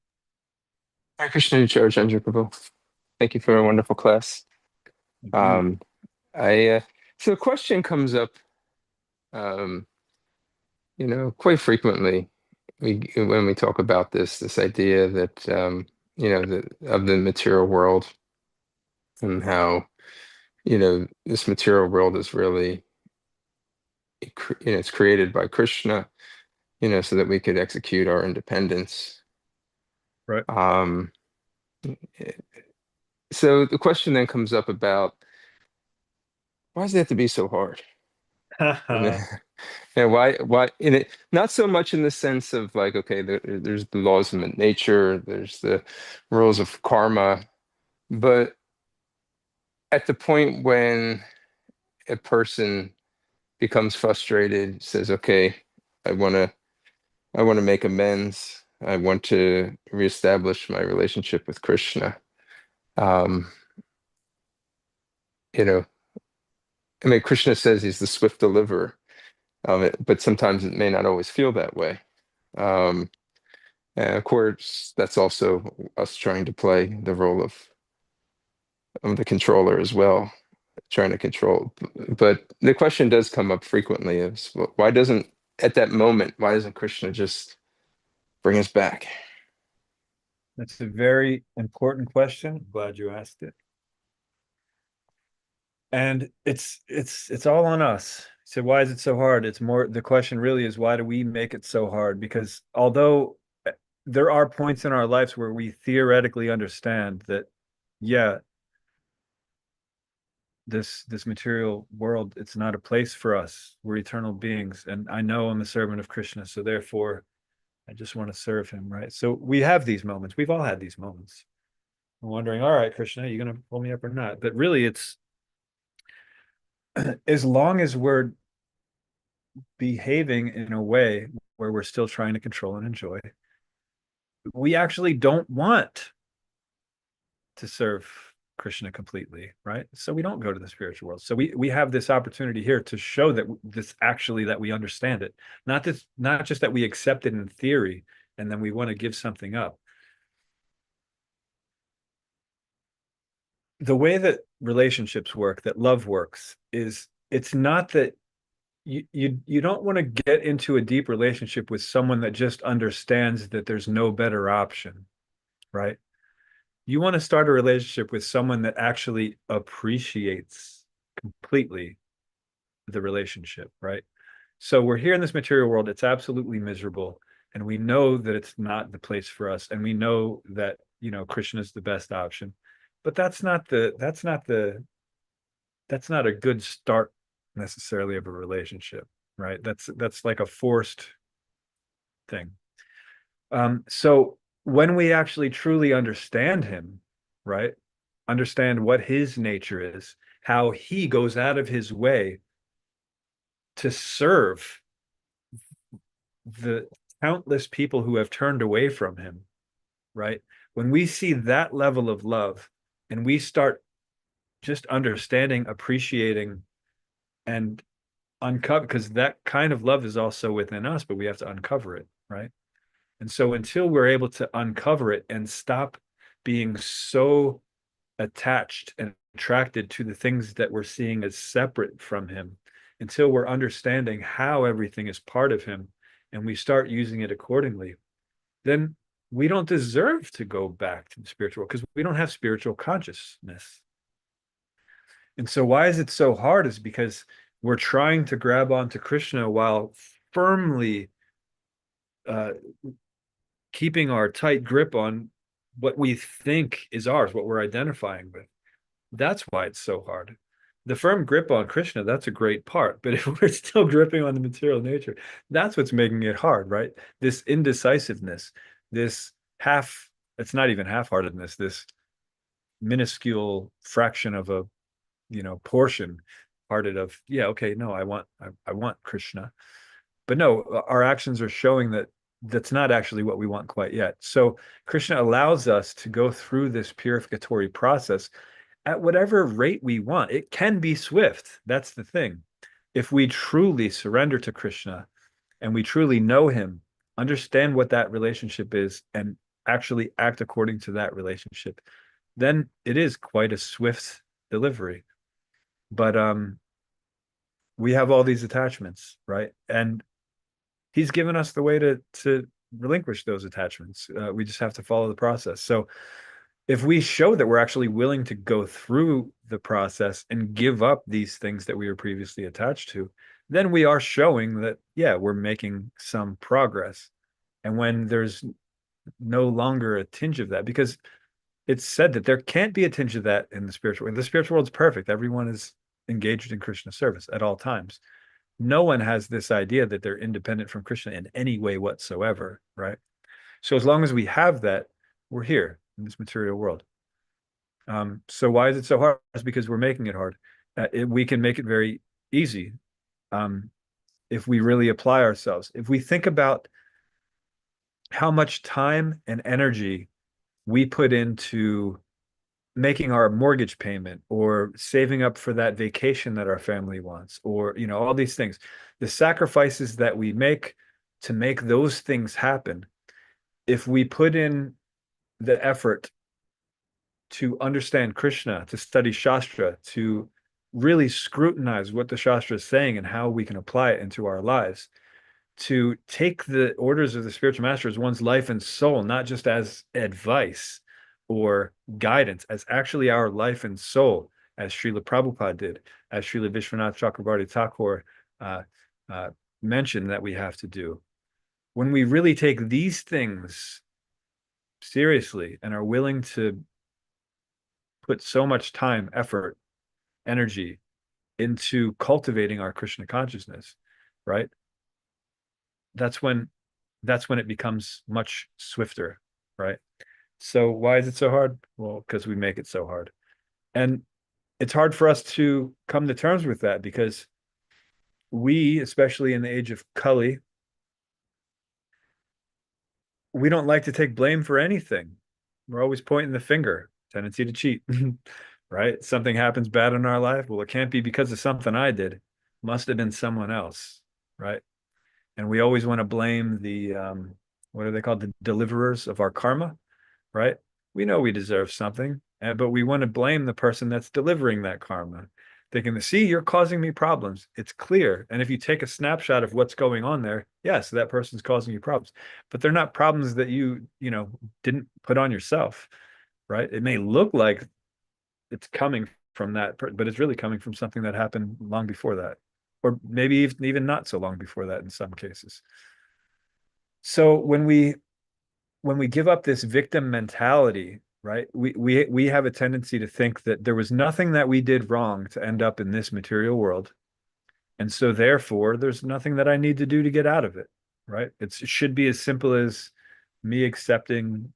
Hare Krishna Chandra Prabhu. Thank you for a wonderful class. So a question comes up, quite frequently when we talk about this idea that of the material world, and how this material world is really it's created by Krishna, so that we could execute our independence.
Right.
So the question then comes up about, why does it have to be so hard? And why in it, not so much in the sense of like, okay, there's the laws of nature, there's the rules of karma, but at the point when a person becomes frustrated, says, okay, I want to make amends, I want to reestablish my relationship with Krishna. I mean, Krishna says he's the swift deliverer of it, but sometimes it may not always feel that way. And of course, that's also us trying to play the role of the controller as well, trying to control. But the question does come up frequently is why doesn't, at that moment, why doesn't Krishna just bring us back?
That's a very important question. Glad you asked it. And it's all on us. So why is it so hard? It's more, the question really is, why do we make it so hard? Because although there are points in our lives where we theoretically understand that, yeah, this material world, it's not a place for us. We're eternal beings. And I know I'm a servant of Krishna, so therefore I just want to serve him, right? So we have these moments. We've all had these moments. I'm wondering, all right, Krishna, are you going to pull me up or not? But really, it's as long as we're behaving in a way where we're still trying to control and enjoy, we actually don't want to serve Krishna completely, right? So we don't go to the spiritual world. So we have this opportunity here to show that this actually, that we understand it, not just that we accept it in theory and then we want to give something up. The way that relationships work, that love works, is it's not that you don't want to get into a deep relationship with someone that just understands that there's no better option, right? You want to start a relationship with someone that actually appreciates completely the relationship, right? So we're here in this material world, it's absolutely miserable, and we know that it's not the place for us, and we know that, you know, Krishna is the best option, but that's not a good start necessarily of a relationship, right? That's like a forced thing. So when we actually truly understand him, right? Understand what his nature is, how he goes out of his way to serve the countless people who have turned away from him, right? When we see that level of love and we start just understanding, appreciating, and uncover, because that kind of love is also within us, but we have to uncover it, right? And so until we're able to uncover it and stop being so attached and attracted to the things that we're seeing as separate from him, until we're understanding how everything is part of him and we start using it accordingly, then we don't deserve to go back to the spiritual world because we don't have spiritual consciousness. And so why is it so hard is because we're trying to grab onto Krishna while firmly keeping our tight grip on what we think is ours, what we're identifying with. That's why it's so hard. The firm grip on Krishna, that's a great part. But if we're still gripping on the material nature, that's what's making it hard, right? This indecisiveness, this half, it's not even half-heartedness, this minuscule fraction of a, portion hearted of, yeah, okay, no, I want Krishna. But no, our actions are showing that that's not actually what we want quite yet. So Krishna allows us to go through this purificatory process at whatever rate we want. It can be swift. That's the thing. If we truly surrender to Krishna and we truly know him, understand what that relationship is, and actually act according to that relationship, then it is quite a swift delivery. But we have all these attachments, right? And he's given us the way to relinquish those attachments. We just have to follow the process. So if we show that we're actually willing to go through the process and give up these things that we were previously attached to, then we are showing that, yeah, we're making some progress. And when there's no longer a tinge of that, because it's said that there can't be a tinge of that in the spiritual world. The spiritual world's perfect. Everyone is engaged in Krishna service at all times. No one has this idea that they're independent from Krishna in any way whatsoever, right? So as long as we have that, we're here in this material world. So why is it so hard? It's because we're making it hard. We can make it very easy if we really apply ourselves. If we think about how much time and energy we put into making our mortgage payment or saving up for that vacation that our family wants, or, you know, all these things, the sacrifices that we make to make those things happen, if we put in the effort to understand Krishna, to study Shastra, to really scrutinize what the Shastra is saying and how we can apply it into our lives, to take the orders of the spiritual master as one's life and soul, not just as advice or guidance, as actually our life and soul, as Srila Prabhupada did, as Srila Vishwanath Chakrabarti Thakur uh, mentioned that we have to do. When we really take these things seriously and are willing to put so much time, effort, energy into cultivating our Krishna consciousness, right? That's when it becomes much swifter, right? So why is it so hard? Well, because we make it so hard. And it's hard for us to come to terms with that because we, especially in the age of Kali, we don't like to take blame for anything. We're always pointing the finger, tendency to cheat, right? Something happens bad in our life. Well, it can't be because of something I did. Must have been someone else, right? And we always want to blame the, what are they called? The deliverers of our karma, right? We know we deserve something, but we want to blame the person that's delivering that karma. Thinking, see, you're causing me problems. It's clear. And if you take a snapshot of what's going on there, yes, that person's causing you problems. But they're not problems that you know, didn't put on yourself, right? It may look like it's coming from that, but it's really coming from something that happened long before that, or maybe even not so long before that in some cases. So when we give up this victim mentality, right, we have a tendency to think that there was nothing that we did wrong to end up in this material world, and so therefore there's nothing that I need to do to get out of it, right? It should be as simple as me accepting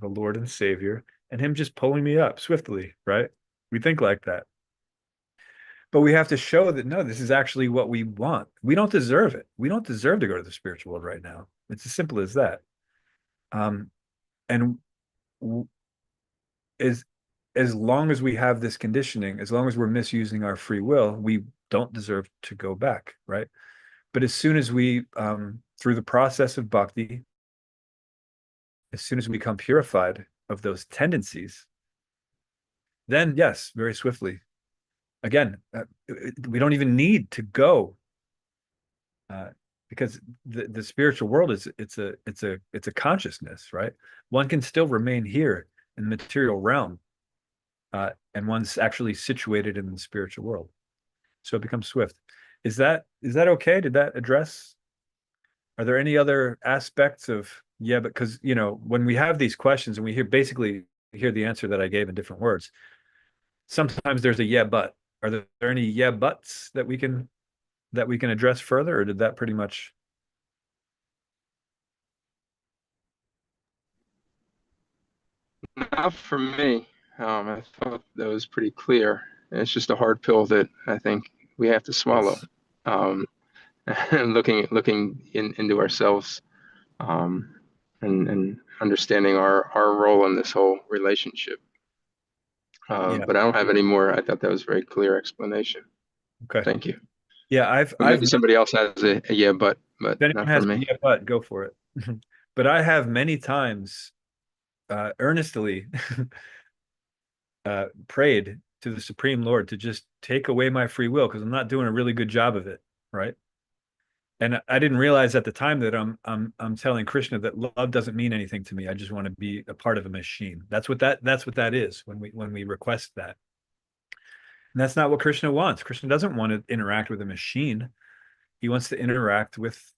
the Lord and Savior and him just pulling me up swiftly, right? We think like that. But we have to show that, no, this is actually what we want. We don't deserve it. We don't deserve to go to the spiritual world right now. It's as simple as that. And as long as we have this conditioning, as long as we're misusing our free will, we don't deserve to go back, right? But as soon as we, through the process of bhakti, as soon as we become purified of those tendencies, then yes, very swiftly. Again, we don't even need to go, because the spiritual world it's a consciousness, right? One can still remain here in the material realm, and one's actually situated in the spiritual world. So it becomes swift. Is that okay? Did that address? Are there any other aspects of, yeah, because, you know, when we have these questions and we basically hear the answer that I gave in different words, sometimes there's a yeah, but. Are there any yeah, buts that we can address further, or did that pretty much?
Not for me. I thought that was pretty clear. It's just a hard pill that I think we have to swallow. And looking into ourselves, and understanding our role in this whole relationship.
Yeah.
But I don't have any more. I thought that was a very clear explanation.
Okay.
Thank you.
Yeah,
Maybe somebody else has a yeah, but
if anyone
not
has
for
a
me.
yeah, but go for it. But I have many times earnestly prayed to the Supreme Lord to just take away my free will because I'm not doing a really good job of it, right? And I didn't realize at the time that I'm telling Krishna that love doesn't mean anything to me. I just want to be a part of a machine. That's what that is when we request that. And that's not what Krishna wants. Krishna doesn't want to interact with a machine. He wants to interact with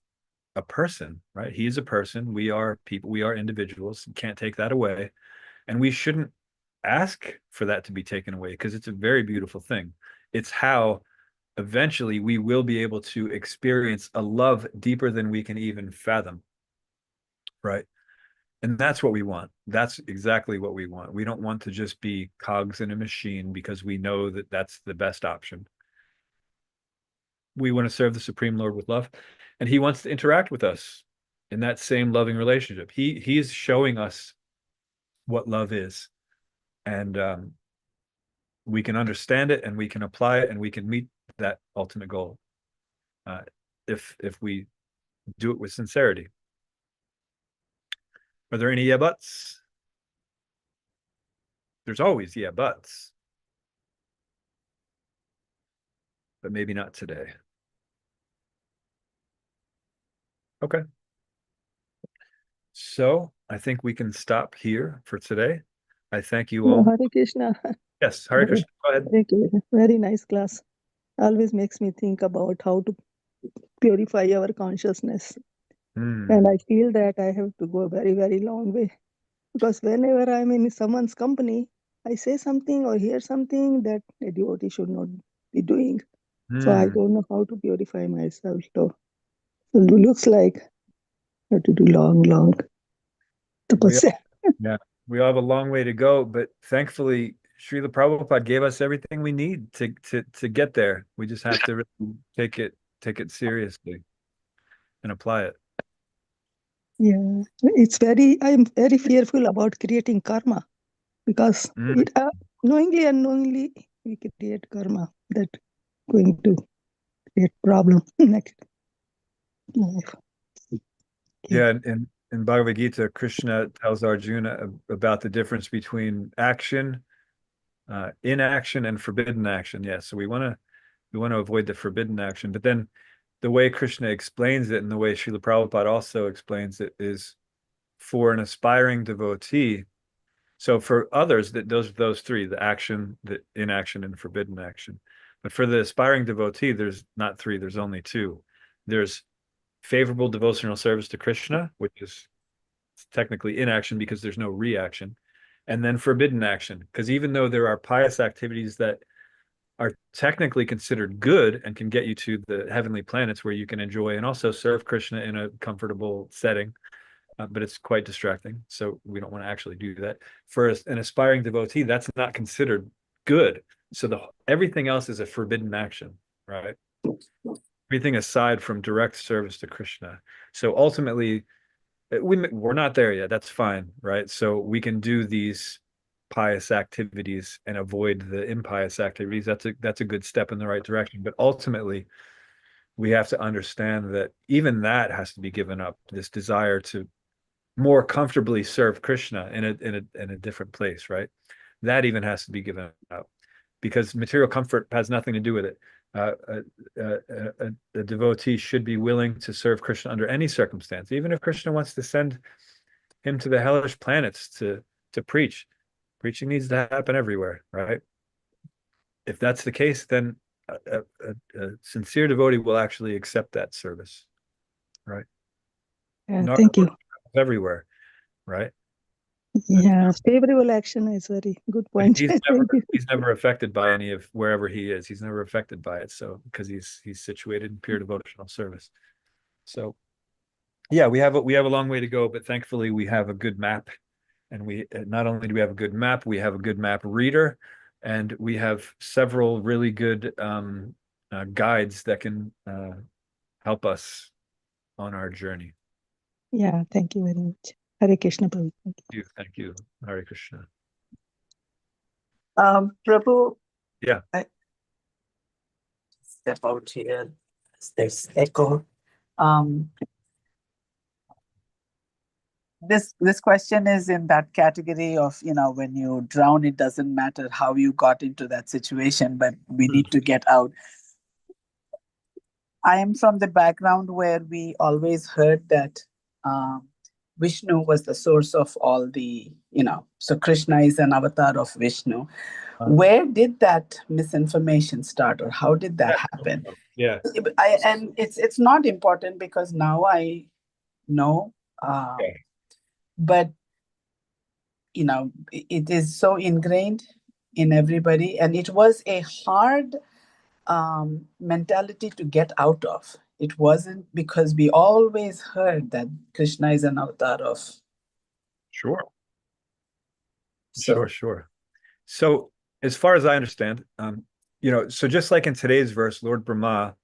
a person, right? He is a person. We are people. We are individuals. Can't take that away. And we shouldn't ask for that to be taken away because it's a very beautiful thing. It's how eventually we will be able to experience a love deeper than we can even fathom, right? And that's what we want. That's exactly what we want. We don't want to just be cogs in a machine because we know that that's the best option. We want to serve the Supreme Lord with love, and he wants to interact with us in that same loving relationship. He's showing us what love is. And we can understand it and we can apply it and we can meet that ultimate goal if we do it with sincerity. Are there any yeah buts? There's always yeah buts, but maybe not today. Okay. So I think we can stop here for today. I thank you all.
Hare Krishna.
Yes, Hare Krishna. Go ahead.
Thank you. Very nice class. Always makes me think about how to purify our consciousness. And I feel that I have to go a very, very long way. Because whenever I'm in someone's company, I say something or hear something that a devotee should not be doing. So I don't know how to purify myself. So it looks like I have to do long tapasya.
Yeah, we all have a long way to go, but thankfully, Srila Prabhupada gave us everything we need to get there. We just have to really take it seriously and apply it.
Yeah, I'm very fearful about creating karma because it knowingly, unknowingly, we create karma that going to create problem next life.
Yeah, in Bhagavad Gita, Krishna tells Arjuna about the difference between action, inaction, and forbidden action. Yeah, so we want to avoid the forbidden action, but then the way Krishna explains it and the way Srila Prabhupada also explains it is for an aspiring devotee. So for others, that those three, the action, the inaction, and forbidden action. But for the aspiring devotee, there's not three, there's only two. There's favorable devotional service to Krishna, which is technically inaction because there's no reaction. And then forbidden action, because even though there are pious activities that are technically considered good and can get you to the heavenly planets where you can enjoy and also serve Krishna in a comfortable setting, but it's quite distracting. So we don't want to actually do that. For an aspiring devotee, that's not considered good. So everything else is a forbidden action, right? Everything aside from direct service to Krishna. So ultimately, we're not there yet. That's fine, right? So we can do these pious activities and avoid the impious activities. That's a good step in the right direction. But ultimately, we have to understand that even that has to be given up. This desire to more comfortably serve Krishna in a different place, right? That even has to be given up because material comfort has nothing to do with it. A devotee should be willing to serve Krishna under any circumstance, even if Krishna wants to send him to the hellish planets to preach. Preaching needs to happen everywhere, right? If that's the case, then a sincere devotee will actually accept that service, right?
Thank you.
Everywhere, right?
Yeah, favorable action is very good point.
He's never affected by any of wherever he is. He's never affected by it. So because he's situated in pure devotional service. So yeah, we have a long way to go, but thankfully we have a good map. And we not only do we have a good map, we have a good map reader, and we have several really good guides that can help us on our journey.
Yeah, thank you very much. Hare Krishna, Prabhu.
Thank you. Hare Krishna.
Prabhu.
Yeah.
I step out here. There's echo. This question is in that category of, when you drown, it doesn't matter how you got into that situation, but we need to get out. I am from the background where we always heard that Vishnu was the source of all the, so Krishna is an avatar of Vishnu. Where did that misinformation start, or how did that happen?
Yeah.
And it's not important because now I know, but it is so ingrained in everybody, and it was a hard mentality to get out of. It wasn't because we always heard that Krishna is an avatar of.
Sure. Sure. So as far as I understand, so just like in today's verse, Lord Brahma,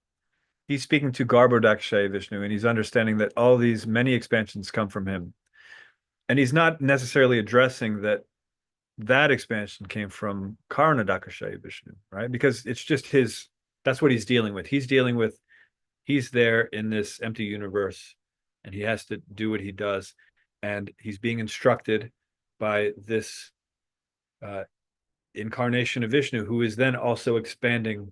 he's speaking to Garbhodakshay Vishnu, and he's understanding that all these many expansions come from him. And he's not necessarily addressing that that expansion came from Karanadakashaya Vishnu, right? Because it's just his, that's what he's dealing with. He's there in this empty universe and he has to do what he does. And he's being instructed by this incarnation of Vishnu, who is then also expanding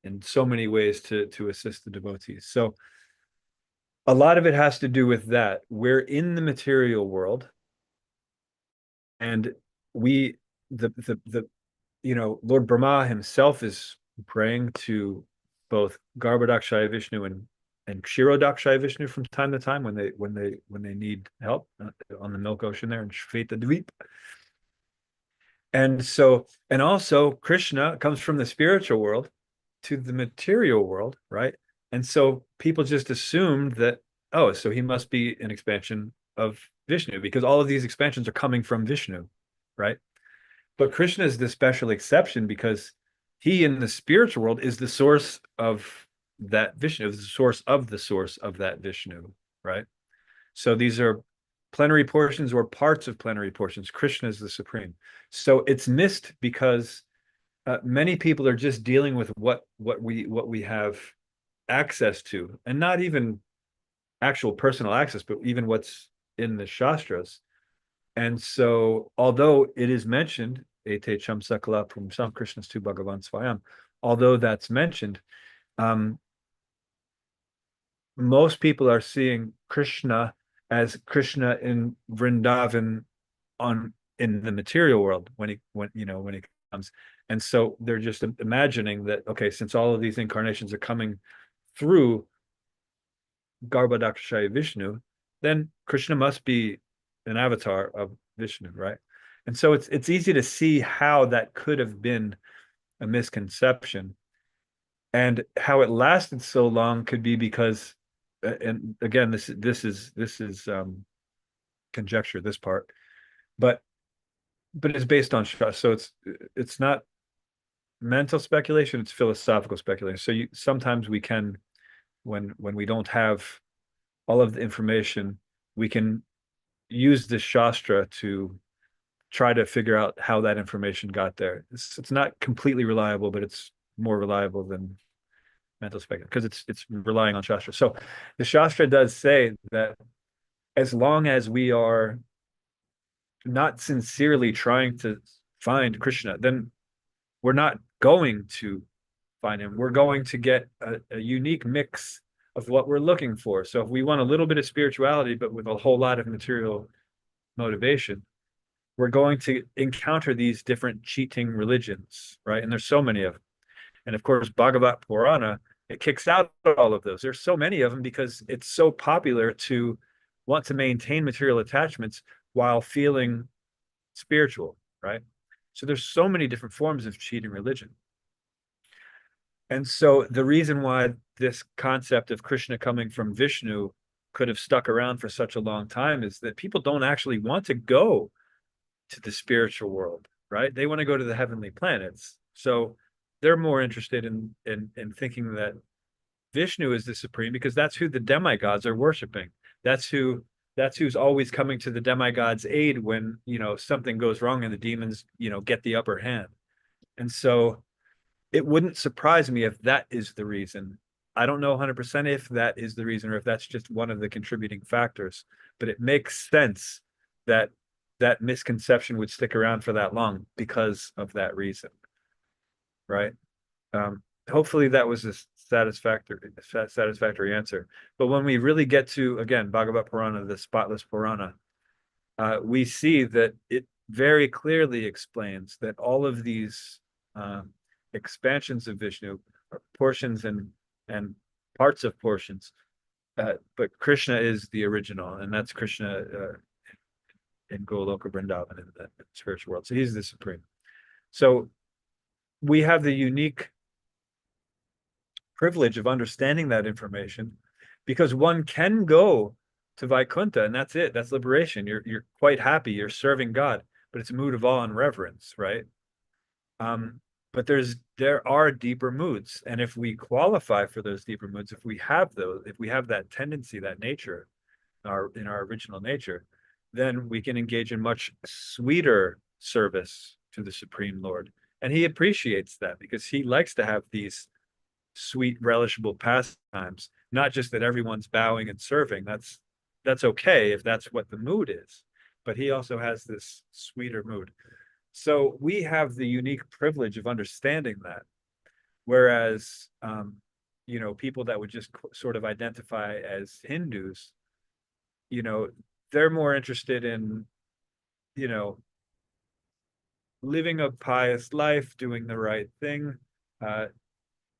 in so many ways to assist the devotees. So a lot of it has to do with that. We're in the material world, and we the Lord Brahma himself is praying to both Garbhodakshaya Vishnu and Kshirodakshaya Vishnu from time to time when they need help on the Milk Ocean there in Shveta Dweep. And also Krishna comes from the spiritual world to the material world, right? And so people just assumed that, oh, so he must be an expansion of Vishnu because all of these expansions are coming from Vishnu, right? But Krishna is the special exception because he in the spiritual world is the source of that Vishnu, is the source of that Vishnu, right? So these are plenary portions or parts of plenary portions. Krishna is the supreme. So it's missed because many people are just dealing with what we have access to, and not even actual personal access, but even what's in the Shastras. And so, although it is mentioned, Ete Cham Sakala Pumsam Krishnas tu Bhagavan Swayam, although that's mentioned, most people are seeing Krishna as Krishna in Vrindavan in the material world when he comes. And so they're just imagining that, okay, since all of these incarnations are coming through Garbhodakshaya Vishnu, then Krishna must be an avatar of Vishnu, right? And so it's easy to see how that could have been a misconception, and how it lasted so long could be because, and again, this is conjecture, this part, but it's based on Shastra, so it's not mental speculation, it's philosophical speculation. So sometimes we can, when we don't have all of the information, we can use the Shastra to try to figure out how that information got there. It's not completely reliable, but it's more reliable than mental speculation because it's relying on Shastra. So the Shastra does say that as long as we are not sincerely trying to find Krishna, then we're not going to find him. We're going to get a unique mix of what we're looking for. So if we want a little bit of spirituality, but with a whole lot of material motivation, we're going to encounter these different cheating religions, right? And there's so many of them. And of course, Bhagavat Purana, it kicks out all of those. There's so many of them because it's so popular to want to maintain material attachments while feeling spiritual, right? So there's so many different forms of cheating religion. And so the reason why this concept of Krishna coming from Vishnu could have stuck around for such a long time is that people don't actually want to go to the spiritual world, right? They want to go to the heavenly planets. So they're more interested in thinking that Vishnu is the supreme because that's who the demigods are worshiping. That's who's always coming to the demigods' aid when, something goes wrong and the demons, get the upper hand. And so it wouldn't surprise me if that is the reason. I don't know 100% if that is the reason or if that's just one of the contributing factors, but it makes sense that that misconception would stick around for that long because of that reason, right? Hopefully that was a satisfactory answer. But when we really get to, again, Bhagavad Purana, the spotless Purana, we see that it very clearly explains that all of these expansions of Vishnu are portions and parts of portions, but Krishna is the original, and that's Krishna in Goloka Vrindavan in the spiritual world. So he's the supreme. So we have the unique privilege of understanding that information because one can go to Vaikuntha and that's it. That's liberation. You're quite happy. You're serving God, but it's a mood of awe and reverence, right? But there are deeper moods, and if we qualify for those deeper moods, if we have that tendency, that nature, in our original nature, then we can engage in much sweeter service to the Supreme Lord. And he appreciates that because he likes to have these sweet, relishable pastimes, not just that everyone's bowing and serving. That's okay if that's what the mood is. But he also has this sweeter mood. So we have the unique privilege of understanding that. Whereas, people that would just sort of identify as Hindus, they're more interested in, living a pious life, doing the right thing,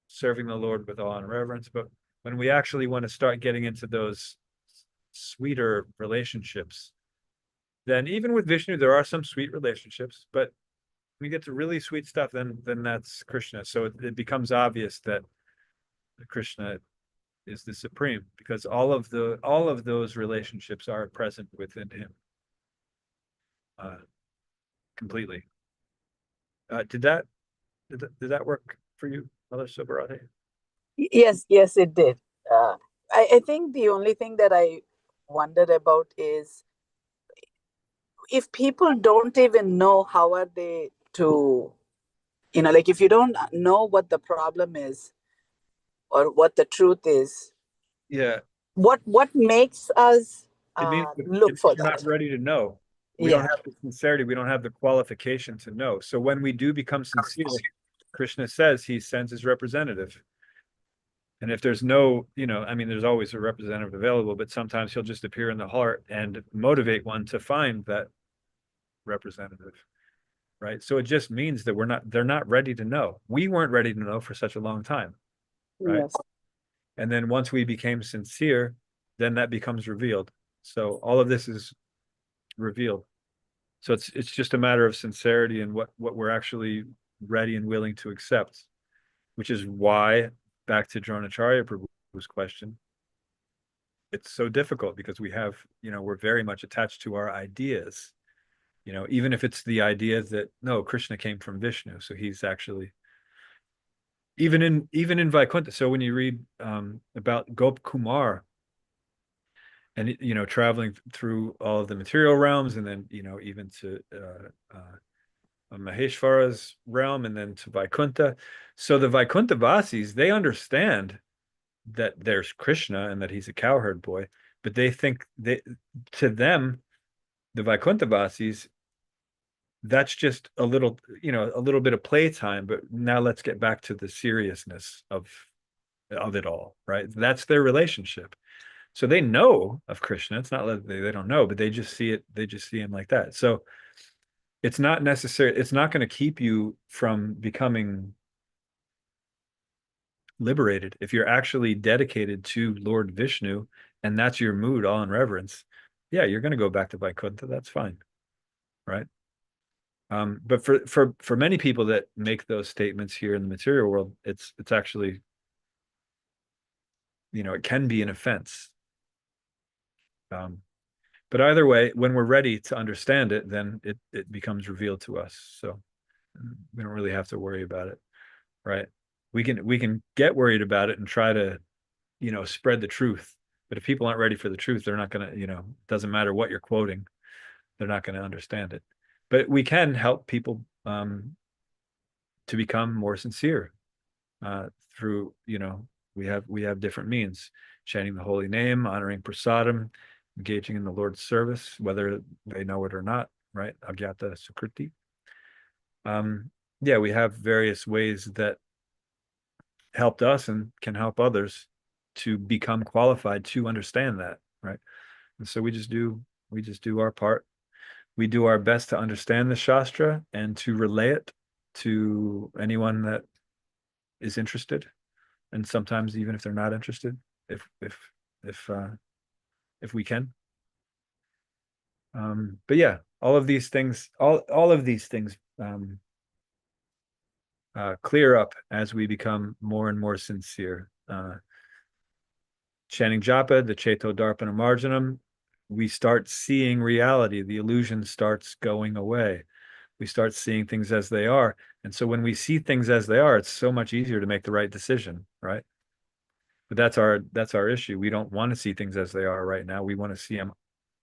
serving the Lord with awe and reverence. But when we actually want to start getting into those sweeter relationships, then even with Vishnu, there are some sweet relationships, but we get to really sweet stuff, then that's Krishna. So it becomes obvious that Krishna is the supreme because all of those relationships are present within him completely. Did that work for you, Mother Subharati?
Yes, it did. I think the only thing that I wondered about is if people don't even know how are they to, like if you don't know what the problem is or what the truth is,
Yeah.
what makes us
It means
look for
we're not
that?
ready to know. We don't have the sincerity. We don't have the qualification to know. So when we do become sincere, Krishna says he sends his representative. And if there's no, there's always a representative available, but sometimes he'll just appear in the heart and motivate one to find that representative. Right. So it just means that they're not ready to know. We weren't ready to know for such a long time. Right.
Yes.
And then once we became sincere, then that becomes revealed. So all of this is revealed. So it's just a matter of sincerity and what we're actually ready and willing to accept, which is why, back to Dronacharya Prabhu's question, it's so difficult because we're very much attached to our ideas. Even if it's the idea that no, Krishna came from Vishnu, so he's actually even in Vaikuntha. So when you read about Gop Kumar and traveling through all of the material realms, and then even to Maheshvara's realm, and then to Vaikuntha. So the Vaikuntha Vasis, they understand that there's Krishna and that he's a cowherd boy, but they think to them, the Vaikuntha Vasis, that's just a little bit of playtime. But now let's get back to the seriousness of it all, right? That's their relationship. So they know of Krishna. It's not that they don't know, but they just see it. They just see him like that. So it's not necessary. It's not going to keep you from becoming liberated if you're actually dedicated to Lord Vishnu, and that's your mood, all in reverence. Yeah, you're going to go back to Vaikuntha. That's fine, right? But for many people that make those statements here in the material world, it's actually, it can be an offense. But either way, when we're ready to understand it, then it becomes revealed to us. So we don't really have to worry about it, right? We can get worried about it and try to, spread the truth. But if people aren't ready for the truth, they're not going to, it doesn't matter what you're quoting, they're not going to understand it. But we can help people to become more sincere through, we have different means: chanting the holy name, honoring prasadam, engaging in the Lord's service, whether they know it or not, right? Agyata Sukriti. We have various ways that helped us and can help others to become qualified to understand that, right? And so we just do our part. We do our best to understand the Shastra and to relay it to anyone that is interested, and sometimes even if they're not interested, if we can. But yeah, all of these things clear up as we become more and more sincere. Chanting japa, the Cheto Darpana Marjanam, we start seeing reality. The illusion starts going away. We start seeing things as they are. And so when we see things as they are, it's so much easier to make the right decision, right? But that's our issue. We don't want to see things as they are right now. We want to see them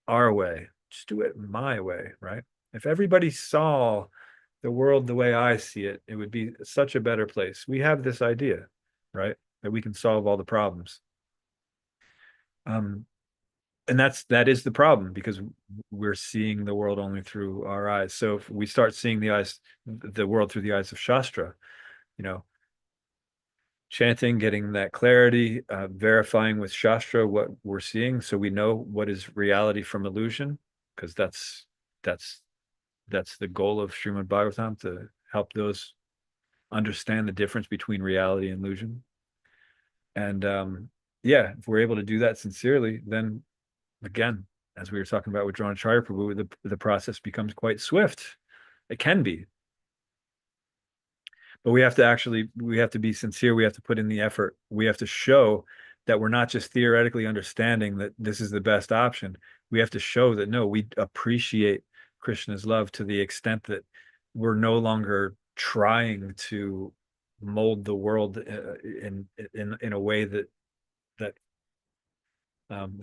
our way. Just do it my way, right? If everybody saw the world the way I see it, it would be such a better place. We have this idea, right, that we can solve all the problems. And that is the problem, because we're seeing the world only through our eyes. So if we start seeing the world through the eyes of Shastra, chanting, getting that clarity, verifying with Shastra what we're seeing, so we know what is reality from illusion, because that's the goal of Srimad Bhagavatam, to help those understand the difference between reality and illusion. And if we're able to do that sincerely, then again, as we were talking about with Dronacharya Prabhu, the process becomes quite swift. It can be. But we have to be sincere. We have to put in the effort. We have to show that we're not just theoretically understanding that this is the best option. We have to show that, no, we appreciate Krishna's love to the extent that we're no longer trying to mold the world in a way that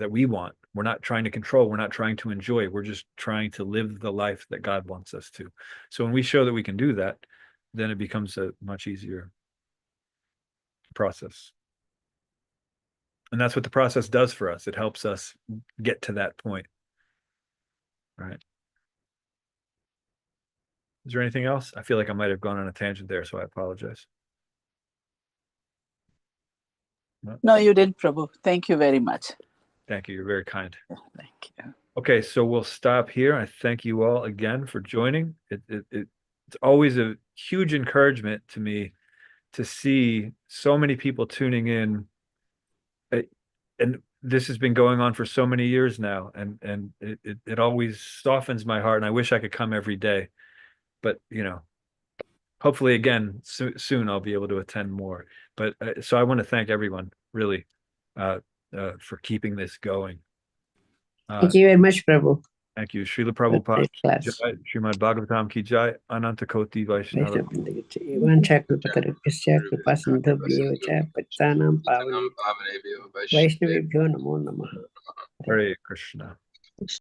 we want. We're not trying to control. We're not trying to enjoy. We're just trying to live the life that God wants us to. So when we show that we can do that, then it becomes a much easier process. And that's what the process does for us. It helps us get to that point. Right. Is there anything else? I feel like I might have gone on a tangent there, so I apologize.
No, you did, Prabhu. Thank you very much.
Thank you. You're very kind.
Thank you.
Okay, so we'll stop here. I thank you all again for joining. It's always a huge encouragement to me to see so many people tuning in. And this has been going on for so many years now, and it always softens my heart, and I wish I could come every day. But hopefully again soon I'll be able to attend more. But so I want to thank everyone really for keeping this going.
Thank you very much, Prabhu.
Thank you. Srila Prabhupada
Great class.
Jai, Srimad Bhagavatam ki Jai, Ananta Koti Vaishnava.
Vanchakrupatarupyascha kripasindhubhyev cha pattanam pavanebhyo Vaishnavebhyo namo namaha.
Hare Krishna.